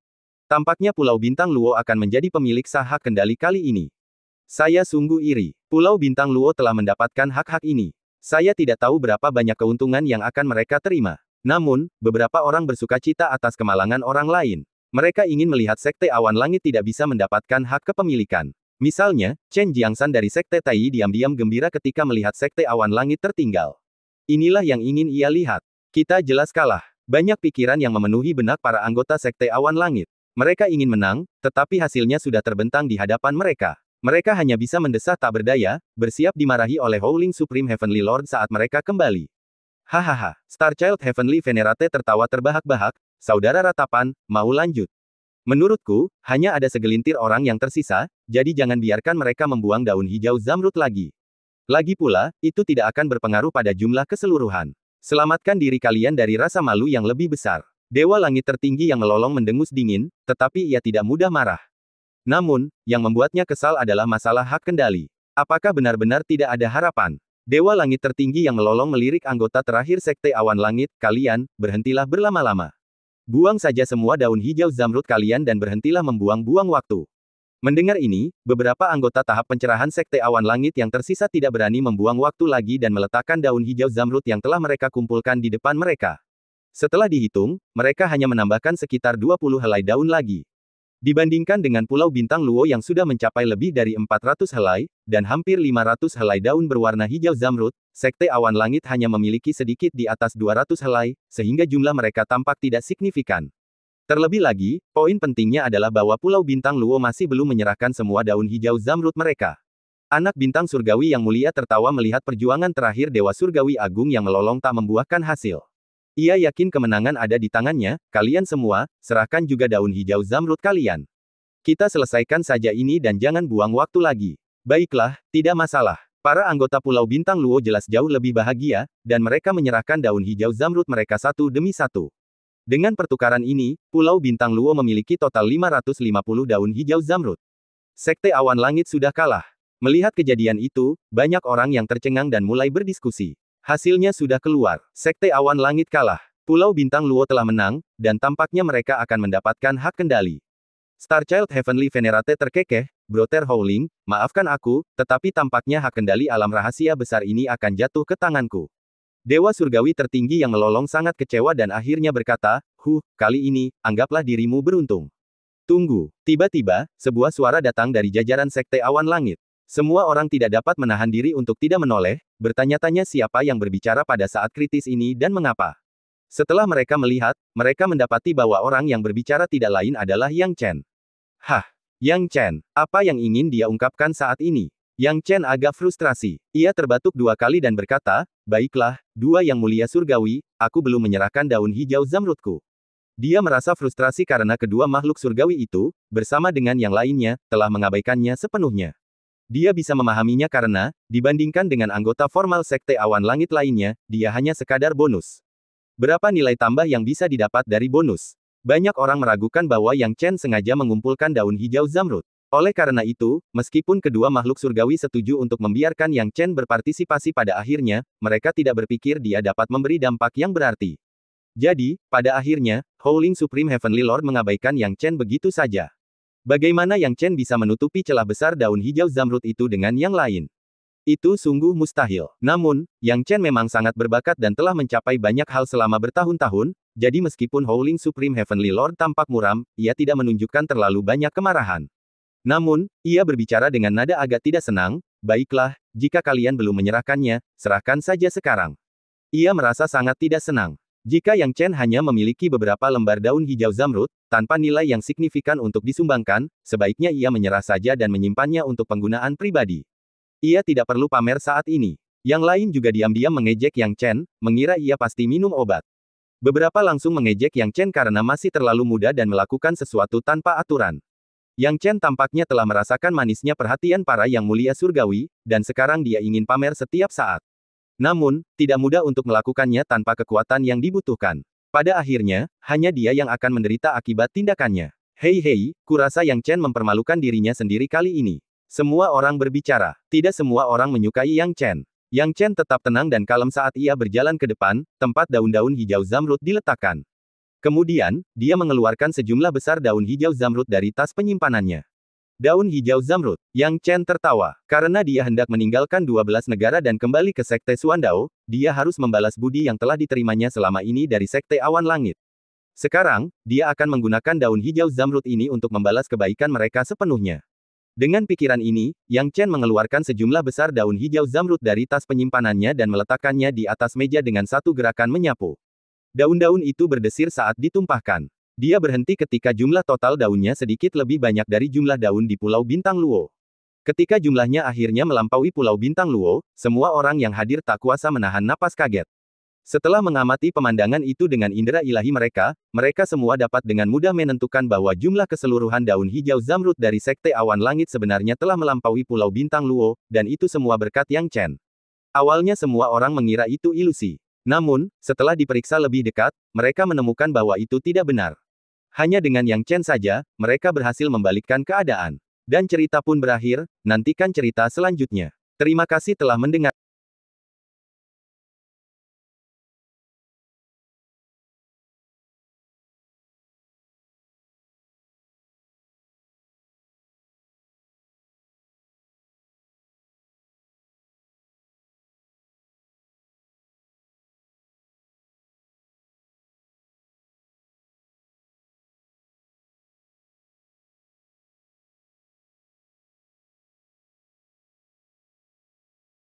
S1: Tampaknya Pulau Bintang Luo akan menjadi pemilik sah hak kendali kali ini. Saya sungguh iri. Pulau Bintang Luo telah mendapatkan hak-hak ini. Saya tidak tahu berapa banyak keuntungan yang akan mereka terima. Namun, beberapa orang bersukacita atas kemalangan orang lain. Mereka ingin melihat Sekte Awan Langit tidak bisa mendapatkan hak kepemilikan. Misalnya, Chen Jiangsan dari Sekte Tai diam-diam gembira ketika melihat Sekte Awan Langit tertinggal. Inilah yang ingin ia lihat. Kita jelas kalah. Banyak pikiran yang memenuhi benak para anggota Sekte Awan Langit. Mereka ingin menang, tetapi hasilnya sudah terbentang di hadapan mereka. Mereka hanya bisa mendesah tak berdaya, bersiap dimarahi oleh Howling Supreme Heavenly Lord saat mereka kembali. Hahaha, Starchild Heavenly Venerate tertawa terbahak-bahak, saudara ratapan, mau lanjut. Menurutku, hanya ada segelintir orang yang tersisa, jadi jangan biarkan mereka membuang daun hijau zamrud lagi. Lagi pula, itu tidak akan berpengaruh pada jumlah keseluruhan. Selamatkan diri kalian dari rasa malu yang lebih besar. Dewa langit tertinggi yang melolong mendengus dingin, tetapi ia tidak mudah marah. Namun, yang membuatnya kesal adalah masalah hak kendali. Apakah benar-benar tidak ada harapan? Dewa langit tertinggi yang melolong melirik anggota terakhir Sekte Awan Langit, kalian, berhentilah berlama-lama. Buang saja semua daun hijau zamrud kalian dan berhentilah membuang-buang waktu. Mendengar ini, beberapa anggota tahap pencerahan Sekte Awan Langit yang tersisa tidak berani membuang waktu lagi dan meletakkan daun hijau zamrud yang telah mereka kumpulkan di depan mereka. Setelah dihitung, mereka hanya menambahkan sekitar 20 helai daun lagi. Dibandingkan dengan Pulau Bintang Luo yang sudah mencapai lebih dari 400 helai, dan hampir 500 helai daun berwarna hijau zamrud, Sekte Awan Langit hanya memiliki sedikit di atas 200 helai, sehingga jumlah mereka tampak tidak signifikan. Terlebih lagi, poin pentingnya adalah bahwa Pulau Bintang Luo masih belum menyerahkan semua daun hijau zamrud mereka. Anak bintang surgawi yang mulia tertawa melihat perjuangan terakhir Dewa Surgawi Agung yang melolong tak membuahkan hasil. Ia yakin kemenangan ada di tangannya, kalian semua, serahkan juga daun hijau zamrud kalian. Kita selesaikan saja ini dan jangan buang waktu lagi. Baiklah, tidak masalah. Para anggota Pulau Bintang Luo jelas jauh lebih bahagia, dan mereka menyerahkan daun hijau zamrud mereka satu demi satu. Dengan pertukaran ini, Pulau Bintang Luo memiliki total 550 daun hijau zamrud. Sekte Awan Langit sudah kalah. Melihat kejadian itu, banyak orang yang tercengang dan mulai berdiskusi. Hasilnya sudah keluar. Sekte Awan Langit kalah. Pulau Bintang Luo telah menang, dan tampaknya mereka akan mendapatkan hak kendali. Starchild Heavenly Venerate terkekeh, Brother Howling, maafkan aku, tetapi tampaknya hak kendali alam rahasia besar ini akan jatuh ke tanganku. Dewa Surgawi tertinggi yang melolong sangat kecewa dan akhirnya berkata, kali ini, anggaplah dirimu beruntung. Tunggu. Tiba-tiba, sebuah suara datang dari jajaran Sekte Awan Langit. Semua orang tidak dapat menahan diri untuk tidak menoleh, bertanya-tanya siapa yang berbicara pada saat kritis ini dan mengapa. Setelah mereka melihat, mereka mendapati bahwa orang yang berbicara tidak lain adalah Yang Chen. Yang Chen, apa yang ingin dia ungkapkan saat ini? Yang Chen agak frustrasi. Ia terbatuk 2 kali dan berkata, baiklah, Dua Yang Mulia Surgawi, aku belum menyerahkan daun hijau zamrudku. Dia merasa frustrasi karena kedua makhluk surgawi itu, bersama dengan yang lainnya, telah mengabaikannya sepenuhnya. Dia bisa memahaminya karena, dibandingkan dengan anggota formal Sekte Awan Langit lainnya, dia hanya sekadar bonus. Berapa nilai tambah yang bisa didapat dari bonus? Banyak orang meragukan bahwa Yang Chen sengaja mengumpulkan daun hijau zamrud. Oleh karena itu, meskipun kedua makhluk surgawi setuju untuk membiarkan Yang Chen berpartisipasi pada akhirnya, mereka tidak berpikir dia dapat memberi dampak yang berarti. Jadi, pada akhirnya, Howling Supreme Heavenly Lord mengabaikan Yang Chen begitu saja. Bagaimana Yang Chen bisa menutupi celah besar daun hijau zamrud itu dengan yang lain? Itu sungguh mustahil. Namun, Yang Chen memang sangat berbakat dan telah mencapai banyak hal selama bertahun-tahun, jadi meskipun Howling Supreme Heavenly Lord tampak muram, ia tidak menunjukkan terlalu banyak kemarahan. Namun, ia berbicara dengan nada agak tidak senang, baiklah, jika kalian belum menyerahkannya, serahkan saja sekarang. Ia merasa sangat tidak senang. Jika Yang Chen hanya memiliki beberapa lembar daun hijau zamrud, tanpa nilai yang signifikan untuk disumbangkan, sebaiknya ia menyerah saja dan menyimpannya untuk penggunaan pribadi. Ia tidak perlu pamer saat ini. Yang lain juga diam-diam mengejek Yang Chen, mengira ia pasti minum obat. Beberapa langsung mengejek Yang Chen karena masih terlalu muda dan melakukan sesuatu tanpa aturan. Yang Chen tampaknya telah merasakan manisnya perhatian para Yang Mulia Surgawi, dan sekarang dia ingin pamer setiap saat. Namun, tidak mudah untuk melakukannya tanpa kekuatan yang dibutuhkan. Pada akhirnya, hanya dia yang akan menderita akibat tindakannya. Hei, kurasa Yang Chen mempermalukan dirinya sendiri kali ini. Semua orang berbicara. Tidak semua orang menyukai Yang Chen. Yang Chen tetap tenang dan kalem saat ia berjalan ke depan, tempat daun-daun hijau zamrud diletakkan. Kemudian, dia mengeluarkan sejumlah besar daun hijau zamrud dari tas penyimpanannya. Daun hijau zamrud. Yang Chen tertawa. Karena dia hendak meninggalkan 12 negara dan kembali ke Sekte Suandao, dia harus membalas budi yang telah diterimanya selama ini dari Sekte Awan Langit. Sekarang, dia akan menggunakan daun hijau zamrud ini untuk membalas kebaikan mereka sepenuhnya. Dengan pikiran ini, Yang Chen mengeluarkan sejumlah besar daun hijau zamrud dari tas penyimpanannya dan meletakkannya di atas meja dengan satu gerakan menyapu. Daun-daun itu berdesir saat ditumpahkan. Dia berhenti ketika jumlah total daunnya sedikit lebih banyak dari jumlah daun di Pulau Bintang Luo. Ketika jumlahnya akhirnya melampaui Pulau Bintang Luo, semua orang yang hadir tak kuasa menahan napas kaget. Setelah mengamati pemandangan itu dengan indera ilahi mereka, mereka semua dapat dengan mudah menentukan bahwa jumlah keseluruhan daun hijau zamrud dari Sekte Awan Langit sebenarnya telah melampaui Pulau Bintang Luo, dan itu semua berkat Yang Chen. Awalnya semua orang mengira itu ilusi. Namun, setelah diperiksa lebih dekat, mereka menemukan bahwa itu tidak benar. Hanya dengan Yang Chen saja, mereka berhasil membalikkan keadaan. Dan cerita pun berakhir, nantikan cerita selanjutnya. Terima kasih telah mendengar.